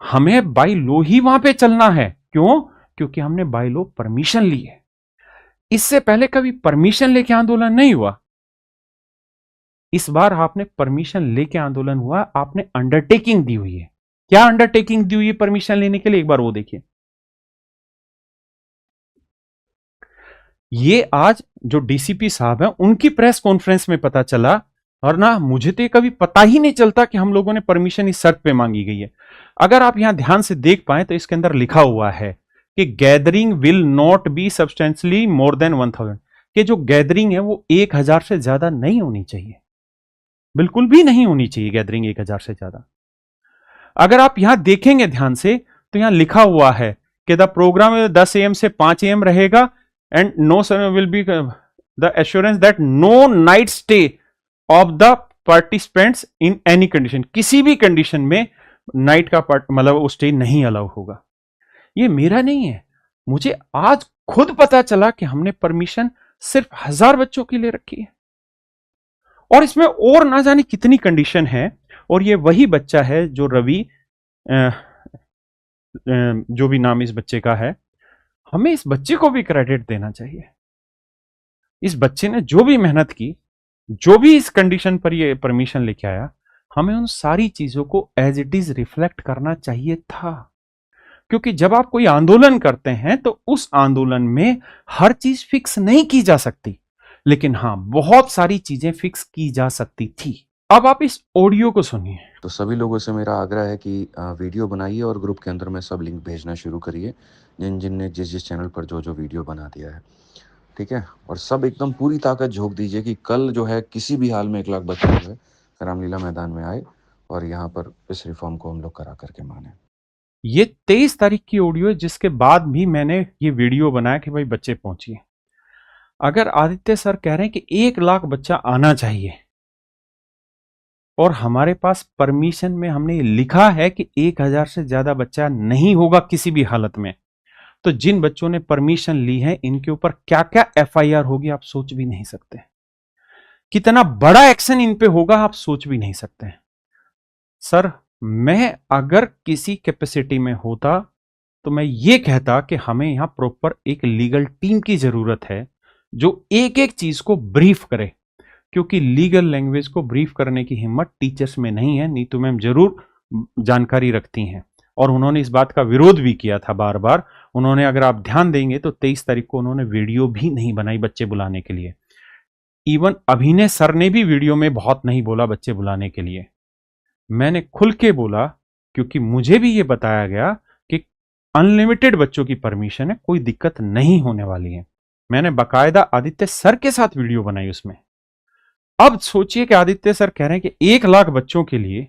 हमें बाय लॉ ही वहां पे चलना है। क्यों? क्योंकि हमने बाय लॉ परमिशन ली है। इससे पहले कभी परमिशन लेके आंदोलन नहीं हुआ। इस बार आपने परमिशन लेके आंदोलन हुआ, आपने अंडरटेकिंग दी हुई है। क्या अंडरटेकिंग दी हुई है परमिशन लेने के लिए? एक बार वो देखिए। ये आज जो DCP साहब हैं उनकी प्रेस कॉन्फ्रेंस में पता चला, और ना मुझे तो कभी पता ही नहीं चलता कि हम लोगों ने परमिशन इस शर्त पे मांगी गई है। अगर आप यहां ध्यान से देख पाए तो इसके अंदर लिखा हुआ है कि gathering will not be substantially more than 1000, कि जो गैदरिंग है वो 1000 से ज्यादा नहीं होनी चाहिए, बिल्कुल भी नहीं होनी चाहिए गैदरिंग 1000 से ज्यादा। अगर आप यहां देखेंगे ध्यान से तो यहां लिखा हुआ है कि द प्रोग्राम 10 AM से 5 AM रहेगा and no will be the assurance that no night stay of the participants in any condition. किसी भी कंडीशन में नाइट का मतलब वो स्टे नहीं अलाउ होगा। ये मेरा नहीं है, मुझे आज खुद पता चला कि हमने परमिशन सिर्फ 1000 बच्चों के लिए रखी है और इसमें और ना जाने कितनी कंडीशन है। और ये वही बच्चा है जो रवि, जो भी नाम इस बच्चे का है, हमें इस बच्चे को भी क्रेडिट देना चाहिए। इस बच्चे ने जो भी मेहनत की, जो भी इस कंडीशन पर ये परमिशन लेके आया, हमें उन सारी चीजों को एज इट इज रिफ्लेक्ट करना चाहिए था। क्योंकि जब आप कोई आंदोलन करते हैं तो उस आंदोलन में हर चीज फिक्स नहीं की जा सकती, लेकिन हां, बहुत सारी चीजें फिक्स की जा सकती थी। अब आप इस ऑडियो को सुनिए। तो सभी लोगों से मेरा आग्रह है कि वीडियो बनाइए और ग्रुप के अंदर में सब लिंक भेजना शुरू करिए, जिन ने जिस चैनल पर जो वीडियो बना दिया है, ठीक है। और सब एकदम पूरी ताकत झोंक दीजिए कि कल जो है किसी भी हाल में 1 लाख बच्चे जो है रामलीला मैदान में आए और यहाँ पर इस रिफॉर्म को हम लोग करा करके माने। ये 23 तारीख की ऑडियो है, जिसके बाद भी मैंने ये वीडियो बनाया कि भाई बच्चे पहुंचिए। अगर आदित्य सर कह रहे हैं कि 1 लाख बच्चा आना चाहिए और हमारे पास परमिशन में हमने लिखा है कि 1000 से ज्यादा बच्चा नहीं होगा किसी भी हालत में, तो जिन बच्चों ने परमिशन ली है इनके ऊपर क्या क्या एफआईआर होगी आप सोच भी नहीं सकते। कितना बड़ा एक्शन इन पे होगा आप सोच भी नहीं सकते। सर, मैं अगर किसी कैपेसिटी में होता तो मैं ये कहता कि हमें यहां प्रॉपर एक लीगल टीम की जरूरत है जो एक एक चीज को ब्रीफ करे, क्योंकि लीगल लैंग्वेज को ब्रीफ करने की हिम्मत टीचर्स में नहीं है। नीतू मैम जरूर जानकारी रखती हैं और उन्होंने इस बात का विरोध भी किया था बार बार। उन्होंने, अगर आप ध्यान देंगे तो 23 तारीख को उन्होंने वीडियो भी नहीं बनाई बच्चे बुलाने के लिए। इवन अभिनय सर ने भी वीडियो में बहुत नहीं बोला बच्चे बुलाने के लिए। मैंने खुल के बोला क्योंकि मुझे भी ये बताया गया कि अनलिमिटेड बच्चों की परमिशन है, कोई दिक्कत नहीं होने वाली है। मैंने बाकायदा आदित्य सर के साथ वीडियो बनाई उसमें। अब सोचिए कि आदित्य सर कह रहे हैं कि 1 लाख बच्चों के लिए,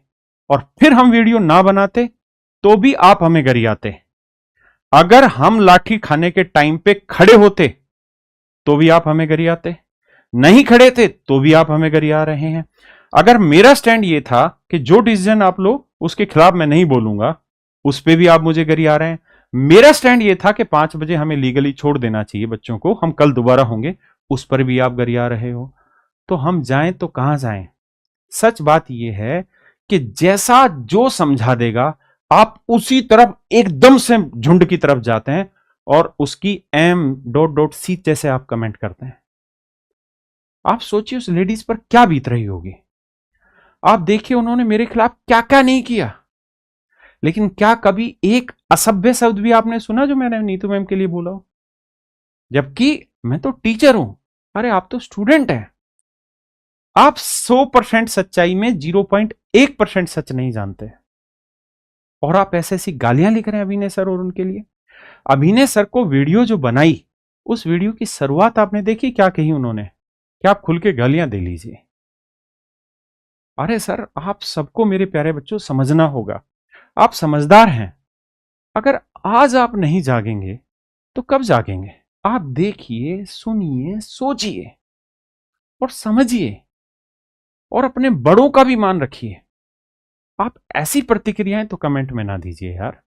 और फिर हम वीडियो ना बनाते तो भी आप हमें गरियाते। अगर हम लाठी खाने के टाइम पे खड़े होते तो भी आप हमें गरियाते, नहीं खड़े थे तो भी आप हमें गरिया रहे हैं। अगर मेरा स्टैंड ये था कि जो डिसीजन आप लो उसके खिलाफ मैं नहीं बोलूंगा, उस पे भी आप मुझे गरिया रहे हैं। मेरा स्टैंड ये था कि 5 बजे हमें लीगली छोड़ देना चाहिए बच्चों को, हम कल दोबारा होंगे, उस पर भी आप गरिया रहे हो। तो हम जाएं तो कहां जाएं? सच बात यह है कि जैसा जो समझा देगा आप उसी तरफ एकदम से झुंड की तरफ जाते हैं और उसकी M.C जैसे आप कमेंट करते हैं। आप सोचिए उस लेडीज पर क्या बीत रही होगी। आप देखिए उन्होंने मेरे खिलाफ क्या क्या नहीं किया, लेकिन क्या कभी एक असभ्य शब्द भी आपने सुना जो मैंने नीतू मैम के लिए बोला हो? जबकि मैं तो टीचर हूं। अरे आप तो स्टूडेंट हैं। आप 100% सच्चाई में 0.1% सच नहीं जानते और आप ऐसी ऐसी गालियां लिख रहे हैं अभिनय सर और उनके लिए। अभिनय सर को वीडियो जो बनाई, उस वीडियो की शुरुआत आपने देखी क्या कही उन्होंने? क्या आप खुल के गालियां दे लीजिए। अरे सर, आप सबको मेरे प्यारे बच्चों समझना होगा, आप समझदार हैं। अगर आज आप नहीं जागेंगे तो कब जागेंगे? आप देखिए, सुनिए, सोचिए और समझिए और अपने बड़ों का भी मान रखिए। आप ऐसी प्रतिक्रियाएं तो कमेंट में ना दीजिए यार,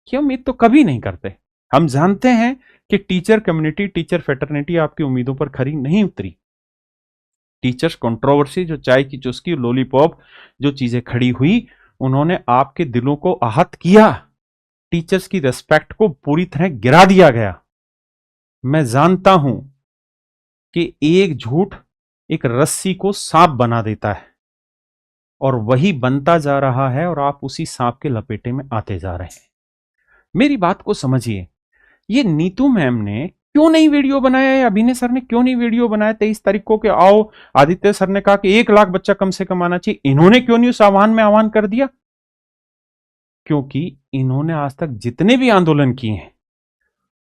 कि उम्मीद तो कभी नहीं करते। हम जानते हैं कि टीचर कम्युनिटी, टीचर फेटर्निटी आपकी उम्मीदों पर खरी नहीं उतरी। टीचर्स कंट्रोवर्सी, जो चाय की चुस्की, लॉलीपॉप, जो चीजें खड़ी हुई, उन्होंने आपके दिलों को आहत किया। टीचर्स की रिस्पेक्ट को पूरी तरह गिरा दिया गया। मैं जानता हूं कि एक झूठ एक रस्सी को सांप बना देता है और वही बनता जा रहा है और आप उसी सांप के लपेटे में आते जा रहे हैं। मेरी बात को समझिए। ये नीतू मैम ने क्यों नहीं वीडियो बनाया है? अभिनय सर ने क्यों नहीं वीडियो बनाया 23 तारीख को कि आओ? आदित्य सर ने कहा कि 1 लाख बच्चा कम से कम आना चाहिए, इन्होंने क्यों नहीं उस आह्वान में आह्वान कर दिया? क्योंकि इन्होंने आज तक जितने भी आंदोलन किए हैं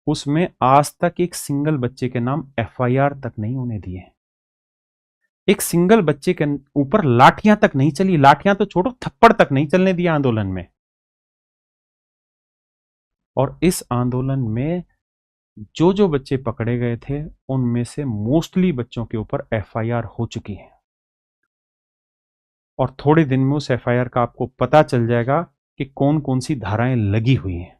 उसमें आज तक एक सिंगल बच्चे के नाम एफआईआर तक नहीं होने दिए। एक सिंगल बच्चे के ऊपर लाठियां तक नहीं चली, लाठियां तो छोड़ो, थप्पड़ तक नहीं चलने दिया आंदोलन में। और इस आंदोलन में जो जो बच्चे पकड़े गए थे उनमें से मोस्टली बच्चों के ऊपर एफआईआर हो चुकी है और थोड़े दिन में उस एफआईआर का आपको पता चल जाएगा कि कौन कौन सी धाराएं लगी हुई हैं।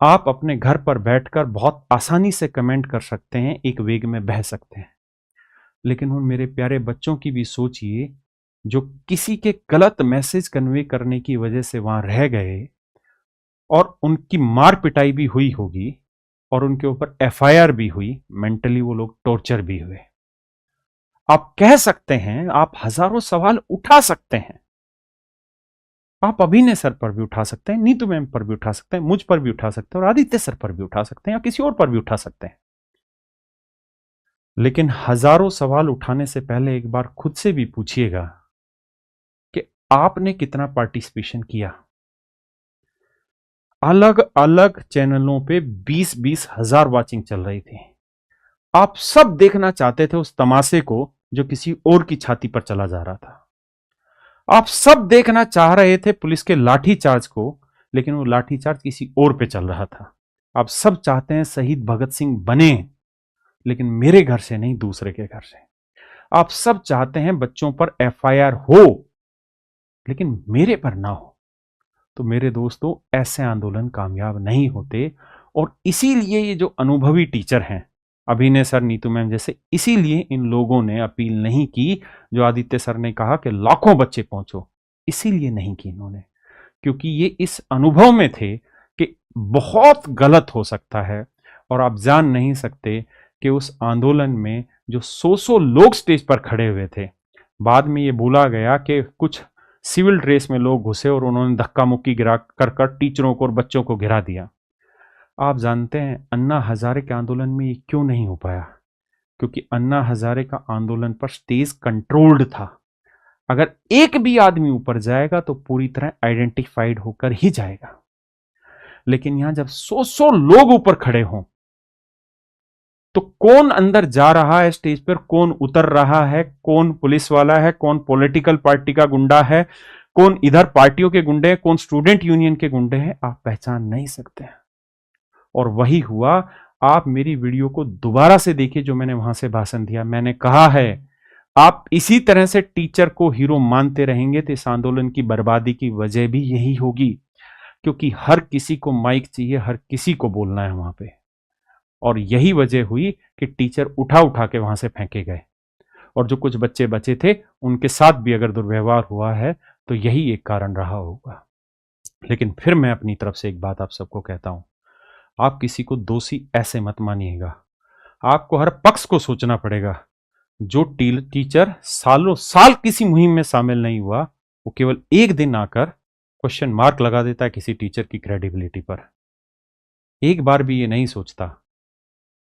आप अपने घर पर बैठकर बहुत आसानी से कमेंट कर सकते हैं, एक वेग में बह सकते हैं, लेकिन उन मेरे प्यारे बच्चों की भी सोचिए जो किसी के गलत मैसेज कन्वे करने की वजह से वहां रह गए और उनकी मार पिटाई भी हुई होगी और उनके ऊपर एफआईआर भी हुई, मेंटली वो लोग टॉर्चर भी हुए। आप कह सकते हैं, आप हजारों सवाल उठा सकते हैं, आप अभिनय सर पर भी उठा सकते हैं, नीतू मैम पर भी उठा सकते हैं, मुझ पर भी उठा सकते हैं और आदित्य सर पर भी उठा सकते हैं या किसी और पर भी उठा सकते हैं। लेकिन हजारों सवाल उठाने से पहले एक बार खुद से भी पूछिएगा कि आपने कितना पार्टिसिपेशन किया। अलग अलग चैनलों पे 20-20 हजार वाचिंग चल रही थी। आप सब देखना चाहते थे उस तमाशे को जो किसी और की छाती पर चला जा रहा था। आप सब देखना चाह रहे थे पुलिस के लाठीचार्ज को, लेकिन वो लाठीचार्ज किसी और पे चल रहा था। आप सब चाहते हैं शहीद भगत सिंह बने, लेकिन मेरे घर से नहीं, दूसरे के घर से। आप सब चाहते हैं बच्चों पर एफआईआर हो, लेकिन मेरे पर ना हो। तो मेरे दोस्तों, ऐसे आंदोलन कामयाब नहीं होते और इसीलिए ये जो अनुभवी टीचर हैं, अभिनय सर, नीतू मैम जैसे, इसीलिए इन लोगों ने अपील नहीं की जो आदित्य सर ने कहा कि लाखों बच्चे पहुंचो। इसीलिए नहीं की इन्होंने, क्योंकि ये इस अनुभव में थे कि बहुत गलत हो सकता है और आप जान नहीं सकते कि उस आंदोलन में जो 100 लोग स्टेज पर खड़े हुए थे, बाद में ये बोला गया कि कुछ सिविल ड्रेस में लोग घुसे और उन्होंने धक्का मुक्की गिरा कर टीचरों को और बच्चों को गिरा दिया। आप जानते हैं अन्ना हजारे के आंदोलन में ये क्यों नहीं हो पाया? क्योंकि अन्ना हजारे का आंदोलन पर स्टेज कंट्रोल्ड था। अगर एक भी आदमी ऊपर जाएगा तो पूरी तरह आइडेंटिफाइड होकर ही जाएगा। लेकिन यहां जब 100 लोग ऊपर खड़े हों तो कौन अंदर जा रहा है स्टेज पर, कौन उतर रहा है, कौन पुलिस वाला है, कौन पॉलिटिकल पार्टी का गुंडा है, कौन इधर पार्टियों के गुंडे हैं, कौन स्टूडेंट यूनियन के गुंडे हैं, आप पहचान नहीं सकते। और वही हुआ। आप मेरी वीडियो को दोबारा से देखिए जो मैंने वहां से भाषण दिया। मैंने कहा है आप इसी तरह से टीचर को हीरो मानते रहेंगे तो इस आंदोलन की बर्बादी की वजह भी यही होगी, क्योंकि हर किसी को माइक चाहिए, हर किसी को बोलना है वहां पे। और यही वजह हुई कि टीचर उठा उठा के वहां से फेंके गए और जो कुछ बच्चे बचे थे उनके साथ भी अगर दुर्व्यवहार हुआ है तो यही एक कारण रहा होगा। लेकिन फिर मैं अपनी तरफ से एक बात आप सबको कहता हूं, आप किसी को दोषी ऐसे मत मानिएगा। आपको हर पक्ष को सोचना पड़ेगा। जो टीचर सालों साल किसी मुहिम में शामिल नहीं हुआ, वो केवल एक दिन आकर क्वेश्चन मार्क लगा देता है किसी टीचर की क्रेडिबिलिटी पर। एक बार भी ये नहीं सोचता।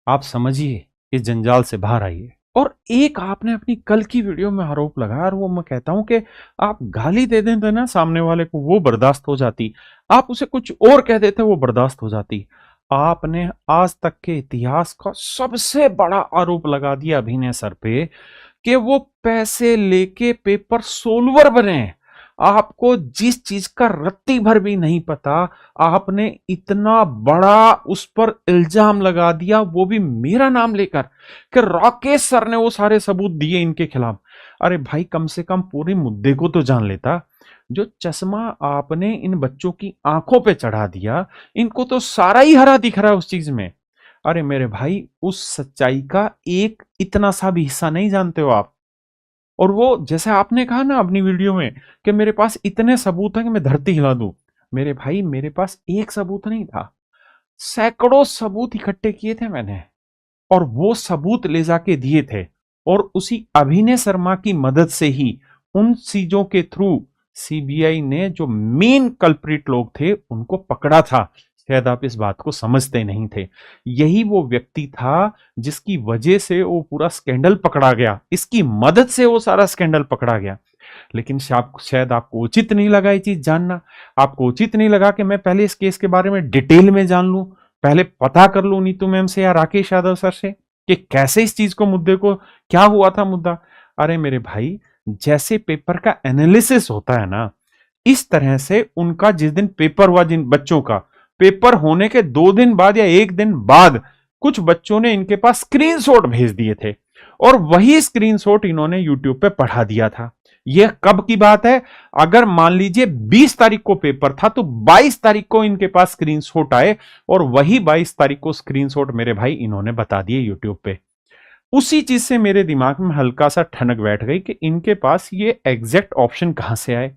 आप समझिए, इस जंजाल से बाहर आइए। और एक आपने अपनी कल की वीडियो में आरोप लगाया, और वो मैं कहता हूं कि आप गाली दे देते ना सामने वाले को, वो बर्दाश्त हो जाती। आप उसे कुछ और कह देते, वो बर्दाश्त हो जाती। आपने आज तक के इतिहास का सबसे बड़ा आरोप लगा दिया अभिनय सर पे कि वो पैसे लेके पेपर सोल्वर बने। आपको जिस चीज का रत्ती भर भी नहीं पता, आपने इतना बड़ा उस पर इल्जाम लगा दिया, वो भी मेरा नाम लेकर, कि राकेश सर ने वो सारे सबूत दिए इनके खिलाफ। अरे भाई, कम से कम पूरे मुद्दे को तो जान लेता। जो चश्मा आपने इन बच्चों की आंखों पे चढ़ा दिया, इनको तो सारा ही हरा दिख रहा है उस चीज में। अरे मेरे भाई, उस सच्चाई का एक इतना सा भी हिस्सा नहीं जानते हो आप। और वो जैसे आपने कहा ना अपनी वीडियो में कि मेरे पास इतने सबूत हैं कि मैं धरती हिला दूं। मेरे भाई, मेरे पास एक सबूत नहीं था, सैकड़ों सबूत इकट्ठे किए थे मैंने, और वो सबूत ले जाके दिए थे। और उसी अभिनय शर्मा की मदद से ही उन चीजों के थ्रू सीबीआई ने जो मेन कल्प्रिट लोग थे उनको पकड़ा था। शायद आप इस बात को समझते नहीं थे। यही वो व्यक्ति था जिसकी वजह से वो पूरा स्कैंडल पकड़ा गया, इसकी मदद से वो सारा स्कैंडल पकड़ा गया। लेकिन शायद आपको उचित नहीं लगा ये चीज जानना। आपको उचित नहीं लगा कि मैं पहले इस केस के बारे में डिटेल में जान लूं, पहले पता कर लूं नीतू मैम से या राकेश यादव सर से कि कैसे इस चीज को, मुद्दे को, क्या हुआ था मुद्दा। अरे मेरे भाई, जैसे पेपर का एनालिसिस होता है ना, इस तरह से उनका जिस दिन पेपर हुआ, जिन बच्चों का पेपर होने के 2 दिन बाद या 1 दिन बाद कुछ बच्चों ने इनके पास स्क्रीनशॉट भेज दिए थे और वही स्क्रीनशॉट इन्होंने यूट्यूब पे पढ़ा दिया था यह कब की बात है? अगर मान लीजिए 20 तारीख को पेपर था तो 22 तारीख को इनके पास स्क्रीनशॉट आए और वही 22 तारीख को स्क्रीनशॉट मेरे भाई इन्होंने बता दिए यूट्यूब पे। उसी चीज से मेरे दिमाग में हल्का सा ठनक बैठ गई कि इनके पास ये एग्जैक्ट ऑप्शन कहां से आए,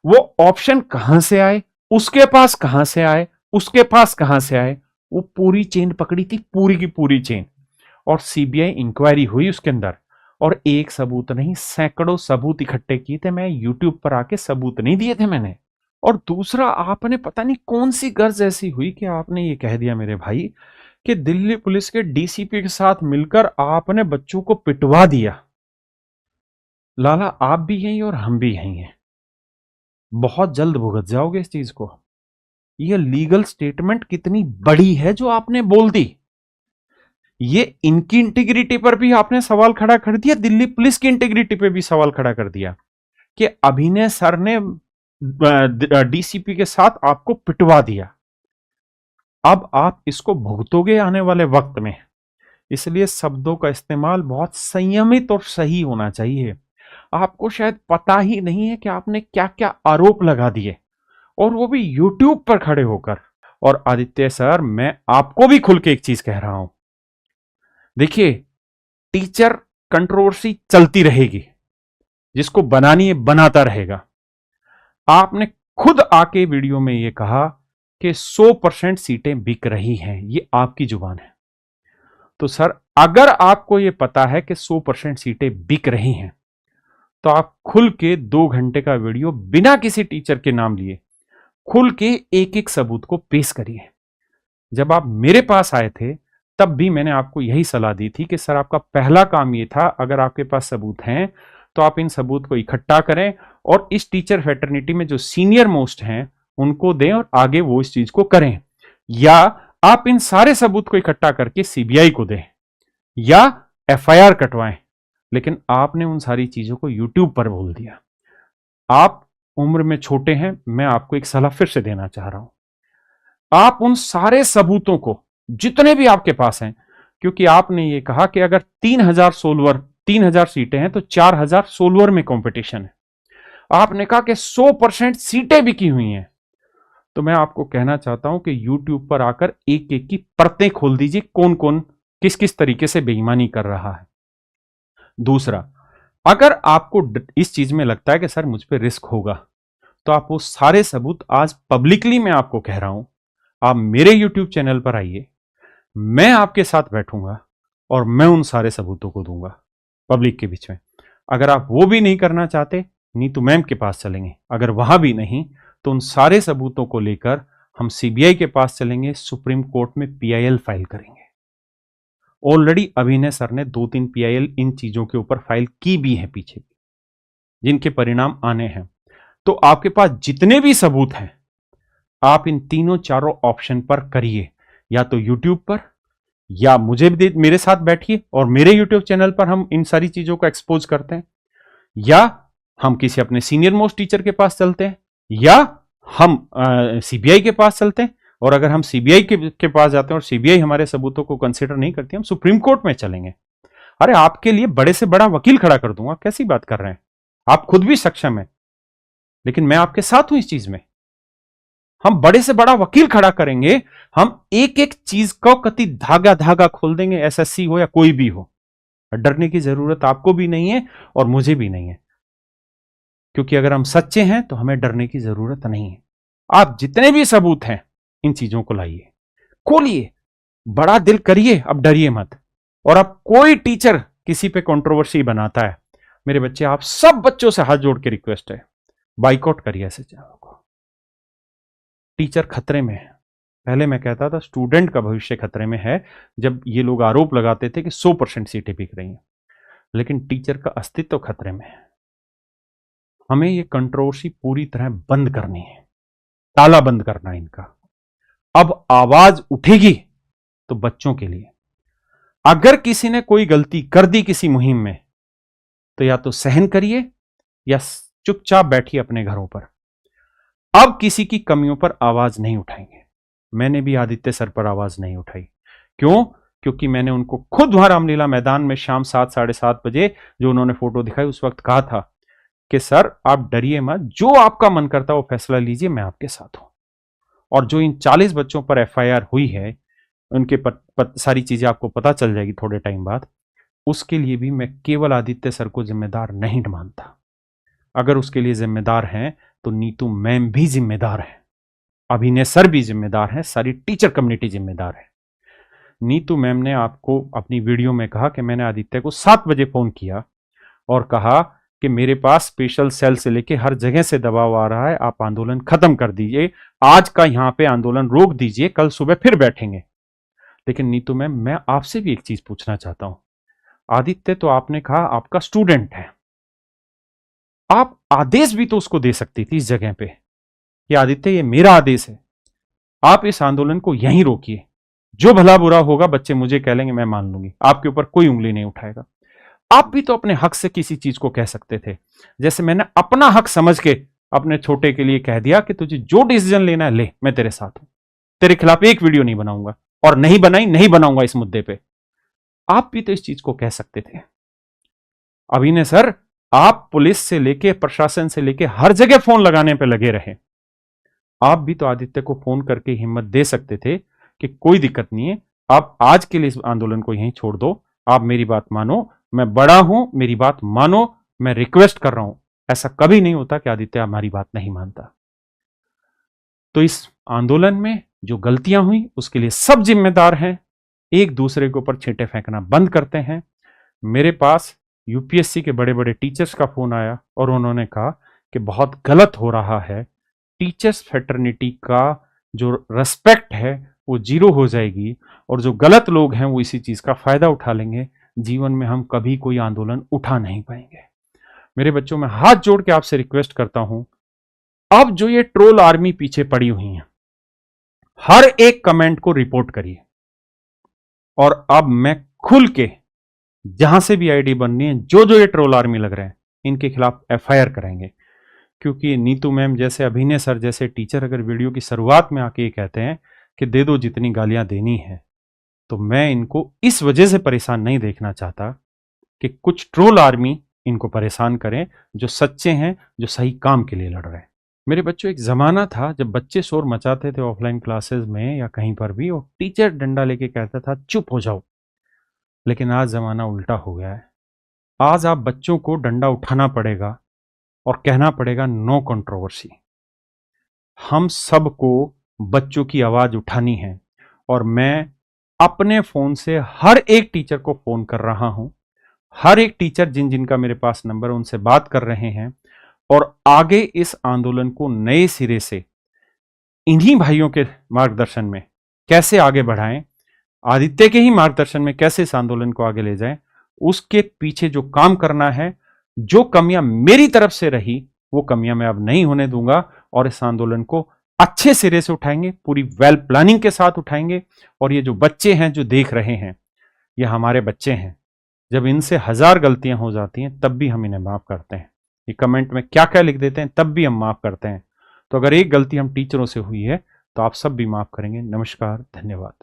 वो ऑप्शन कहां से आए, उसके पास कहां से आए, उसके पास कहां से आए। वो पूरी चेन पकड़ी थी, पूरी की पूरी चेन। और सीबीआई इंक्वायरी हुई उसके अंदर, और एक सबूत नहीं सैकड़ों सबूत इकट्ठे किए थे। मैं यूट्यूब पर आके सबूत नहीं दिए थे मैंने। और दूसरा, आपने पता नहीं कौन सी गर्ज ऐसी हुई कि आपने ये कह दिया मेरे भाई कि दिल्ली पुलिस के डीसीपी के साथ मिलकर आपने बच्चों को पिटवा दिया। लाला, आप भी यही और हम भी यही हैं। बहुत जल्द भुगत जाओगे इस चीज को। यह लीगल स्टेटमेंट कितनी बड़ी है जो आपने बोल दी। ये इनकी इंटीग्रिटी पर भी आपने सवाल खड़ा कर दिया, दिल्ली पुलिस की इंटीग्रिटी पे भी सवाल खड़ा कर दिया कि अभिनय सर ने डीसीपी के साथ आपको पिटवा दिया। अब आप इसको भुगतोगे आने वाले वक्त में। इसलिए शब्दों का इस्तेमाल बहुत संयमित और सही होना चाहिए। आपको शायद पता ही नहीं है कि आपने क्या क्या आरोप लगा दिए, और वो भी यूट्यूब पर खड़े होकर। और आदित्य सर, मैं आपको भी खुल के एक चीज कह रहा हूं, देखिए, टीचर कंट्रोवर्सी चलती रहेगी, जिसको बनानी है बनाता रहेगा। आपने खुद आके वीडियो में यह कहा कि 100% सीटें बिक रही हैं, ये आपकी जुबान है। तो सर, अगर आपको यह पता है कि 100% सीटें बिक रही हैं, तो आप खुल के 2 घंटे का वीडियो बिना किसी टीचर के नाम लिए खुल के एक एक सबूत को पेश करिए। जब आप मेरे पास आए थे तब भी मैंने आपको यही सलाह दी थी कि सर, आपका पहला काम ये था, अगर आपके पास सबूत हैं तो आप इन सबूत को इकट्ठा करें और इस टीचर फ्रेटर्निटी में जो सीनियर मोस्ट हैं उनको दें और आगे वो इस चीज को करें, या आप इन सारे सबूत को इकट्ठा करके सीबीआई को दें या एफआईआर कटवाएं। लेकिन आपने उन सारी चीजों को यूट्यूब पर बोल दिया। आप उम्र में छोटे हैं, मैं आपको एक सलाह फिर से देना चाह रहा हूं। आप उन सारे सबूतों को, जितने भी आपके पास हैं, क्योंकि आपने ये कहा कि अगर 3000 सीटें हैं तो 4000 सोलवर में कंपटीशन है। आपने कहा कि 100% सीटें बिकी हुई हैं। तो मैं आपको कहना चाहता हूं कि YouTube पर आकर एक एक की परतें खोल दीजिए, कौन कौन किस किस तरीके से बेईमानी कर रहा है। दूसरा, अगर आपको इस चीज में लगता है कि सर मुझ पे रिस्क होगा, तो आप वो सारे सबूत आज पब्लिकली मैं आपको कह रहा हूं, आप मेरे YouTube चैनल पर आइए, मैं आपके साथ बैठूंगा और मैं उन सारे सबूतों को दूंगा पब्लिक के बीच में। अगर आप वो भी नहीं करना चाहते, नीतू मैम के पास चलेंगे। अगर वहां भी नहीं, तो उन सारे सबूतों को लेकर हम सीबीआई के पास चलेंगे, सुप्रीम कोर्ट में पीआईएल फाइल करेंगे। ऑलरेडी अभिनय सर ने 2-3 पीआईएल इन चीजों के ऊपर फाइल की भी है पीछे, जिनके परिणाम आने हैं। तो आपके पास जितने भी सबूत हैं, आप इन तीनों चारों ऑप्शन पर करिए, या तो यूट्यूब पर, या मुझे भी मेरे साथ बैठिए और मेरे यूट्यूब चैनल पर हम इन सारी चीजों को एक्सपोज करते हैं, या हम किसी अपने सीनियर मोस्ट टीचर के पास चलते हैं, या हम सीबीआई के पास चलते हैं। और अगर हम सीबीआई के पास जाते हैं और सीबीआई हमारे सबूतों को कंसीडर नहीं करती, हम सुप्रीम कोर्ट में चलेंगे। अरे आपके लिए बड़े से बड़ा वकील खड़ा कर दूंगा, कैसी बात कर रहे हैं? आप खुद भी सक्षम हैं, लेकिन मैं आपके साथ हूं इस चीज में। हम बड़े से बड़ा वकील खड़ा करेंगे, हम एक एक चीज को कति धागा धागा खोल देंगे, एसएससी हो या कोई भी हो। डरने की जरूरत आपको भी नहीं है और मुझे भी नहीं है, क्योंकि अगर हम सच्चे हैं तो हमें डरने की जरूरत नहीं है। आप जितने भी सबूत हैं, इन चीजों को लाइए, खोलिए, बड़ा दिल करिए, अब डरिए मत। और अब कोई टीचर किसी पे कंट्रोवर्सी बनाता है, मेरे बच्चे, आप सब बच्चों से हाथ जोड़ के रिक्वेस्ट है, बाइकआउट करिए ऐसे चैनलों को। टीचर खतरे में है। पहले मैं कहता था स्टूडेंट का भविष्य खतरे में है, जब ये लोग आरोप लगाते थे कि 100% सीटें बिक रही हैं, लेकिन टीचर का अस्तित्व खतरे में है। हमें ये कंट्रोवर्सी पूरी तरह बंद करनी है, ताला बंद करना है इनका। अब आवाज उठेगी तो बच्चों के लिए। अगर किसी ने कोई गलती कर दी किसी मुहिम में, तो या तो सहन करिए या चुपचाप बैठिए अपने घरों पर। अब किसी की कमियों पर आवाज नहीं उठाएंगे। मैंने भी आदित्य सर पर आवाज नहीं उठाई। क्यों? क्योंकि मैंने उनको खुद वहां रामलीला मैदान में शाम 7 साढ़े 7 बजे जो उन्होंने फोटो दिखाई, उस वक्त कहा था कि सर आप डरिए मत, जो आपका मन करता है वो फैसला लीजिए, मैं आपके साथ हूं। और जो इन 40 बच्चों पर एफआईआर हुई है, उनके सारी चीजें आपको पता चल जाएगी थोड़े टाइम बाद, उसके लिए भी मैं केवल आदित्य सर को जिम्मेदार नहीं मानता। अगर उसके लिए जिम्मेदार हैं तो नीतू मैम भी जिम्मेदार है, अभिनय सर भी जिम्मेदार है, सारी टीचर कम्युनिटी जिम्मेदार है। नीतू मैम ने आपको अपनी वीडियो में कहा कि मैंने आदित्य को 7 बजे फोन किया और कहा कि मेरे पास स्पेशल सेल से लेके हर जगह से दबाव आ रहा है, आप आंदोलन खत्म कर दीजिए, आज का यहां पे आंदोलन रोक दीजिए, कल सुबह फिर बैठेंगे। लेकिन नीतू मैम, मैं आपसे भी एक चीज पूछना चाहता हूं। आदित्य तो आपने कहा आपका स्टूडेंट है, आप आदेश भी तो उसको दे सकती थी इस जगह पे कि आदित्य ये मेरा आदेश है, आप इस आंदोलन को यहीं रोकिए, जो भला बुरा होगा बच्चे मुझे कह लेंगे, मैं मान लूंगी, आपके ऊपर कोई उंगली नहीं उठाएगा। आप भी तो अपने हक से किसी चीज को कह सकते थे। जैसे मैंने अपना हक समझ के अपने छोटे के लिए कह दिया कि तुझे जो डिसीजन लेना है ले, मैं तेरे साथ हूं, तेरे खिलाफ एक वीडियो नहीं बनाऊंगा, और नहीं बनाई, नहीं बनाऊंगा इस मुद्दे पे। आप भी तो इस चीज को कह सकते थे। अभिनय सर, आप पुलिस से लेके प्रशासन से लेके हर जगह फोन लगाने पे लगे रहे, आप भी तो आदित्य को फोन करके हिम्मत दे सकते थे कि कोई दिक्कत नहीं है, आप आज के लिए इस आंदोलन को यहीं छोड़ दो, आप मेरी बात मानो, मैं बड़ा हूं, मेरी बात मानो, मैं रिक्वेस्ट कर रहा हूं। ऐसा कभी नहीं होता कि आदित्य हमारी बात नहीं मानता। तो इस आंदोलन में जो गलतियां हुई उसके लिए सब जिम्मेदार हैं। एक दूसरे के ऊपर छींटे फेंकना बंद करते हैं। मेरे पास यूपीएससी के बड़े बड़े टीचर्स का फोन आया और उन्होंने कहा कि बहुत गलत हो रहा है, टीचर्स फ्रेटर्निटी का जो रेस्पेक्ट है वो जीरो हो जाएगी, और जो गलत लोग हैं वो इसी चीज का फायदा उठा लेंगे, जीवन में हम कभी कोई आंदोलन उठा नहीं पाएंगे। मेरे बच्चों, मैं हाथ जोड़ के आपसे रिक्वेस्ट करता हूं, अब जो ये ट्रोल आर्मी पीछे पड़ी हुई है, हर एक कमेंट को रिपोर्ट करिए, और अब मैं खुल के जहां से भी आईडी बननी है, जो जो ये ट्रोल आर्मी लग रहे हैं, इनके खिलाफ एफआईआर कराएंगे। क्योंकि नीतू मैम जैसे, अभिनय सर जैसे टीचर अगर वीडियो की शुरुआत में आके ये कहते हैं कि दे दो जितनी गालियां देनी है, तो मैं इनको इस वजह से परेशान नहीं देखना चाहता कि कुछ ट्रोल आर्मी इनको परेशान करें, जो सच्चे हैं, जो सही काम के लिए लड़ रहे हैं। मेरे बच्चों, एक जमाना था जब बच्चे शोर मचाते थे ऑफलाइन क्लासेस में या कहीं पर भी, और टीचर डंडा लेके कहता था चुप हो जाओ। लेकिन आज जमाना उल्टा हो गया है। आज आप बच्चों को डंडा उठाना पड़ेगा और कहना पड़ेगा नो कंट्रोवर्सी। हम सबको बच्चों की आवाज उठानी है, और मैं अपने फोन से हर एक टीचर को फोन कर रहा हूं। हर एक टीचर जिन जिनका मेरे पास नंबर है उनसे बात कर रहे हैं, और आगे इस आंदोलन को नए सिरे से इन्हीं भाइयों के मार्गदर्शन में कैसे आगे बढ़ाएं, आदित्य के ही मार्गदर्शन में कैसे इस आंदोलन को आगे ले जाएं, उसके पीछे जो काम करना है, जो कमियां मेरी तरफ से रही वो कमियां मैं अब नहीं होने दूंगा, और इस आंदोलन को अच्छे सिरे से उठाएंगे, पूरी वेल प्लानिंग के साथ उठाएंगे। और ये जो बच्चे हैं जो देख रहे हैं, ये हमारे बच्चे हैं, जब इनसे 1000 गलतियां हो जाती हैं तब भी हम इन्हें माफ करते हैं। ये कमेंट में क्या क्या लिख देते हैं तब भी हम माफ करते हैं। तो अगर एक गलती हम टीचरों से हुई है तो आप सब भी माफ करेंगे। नमस्कार, धन्यवाद।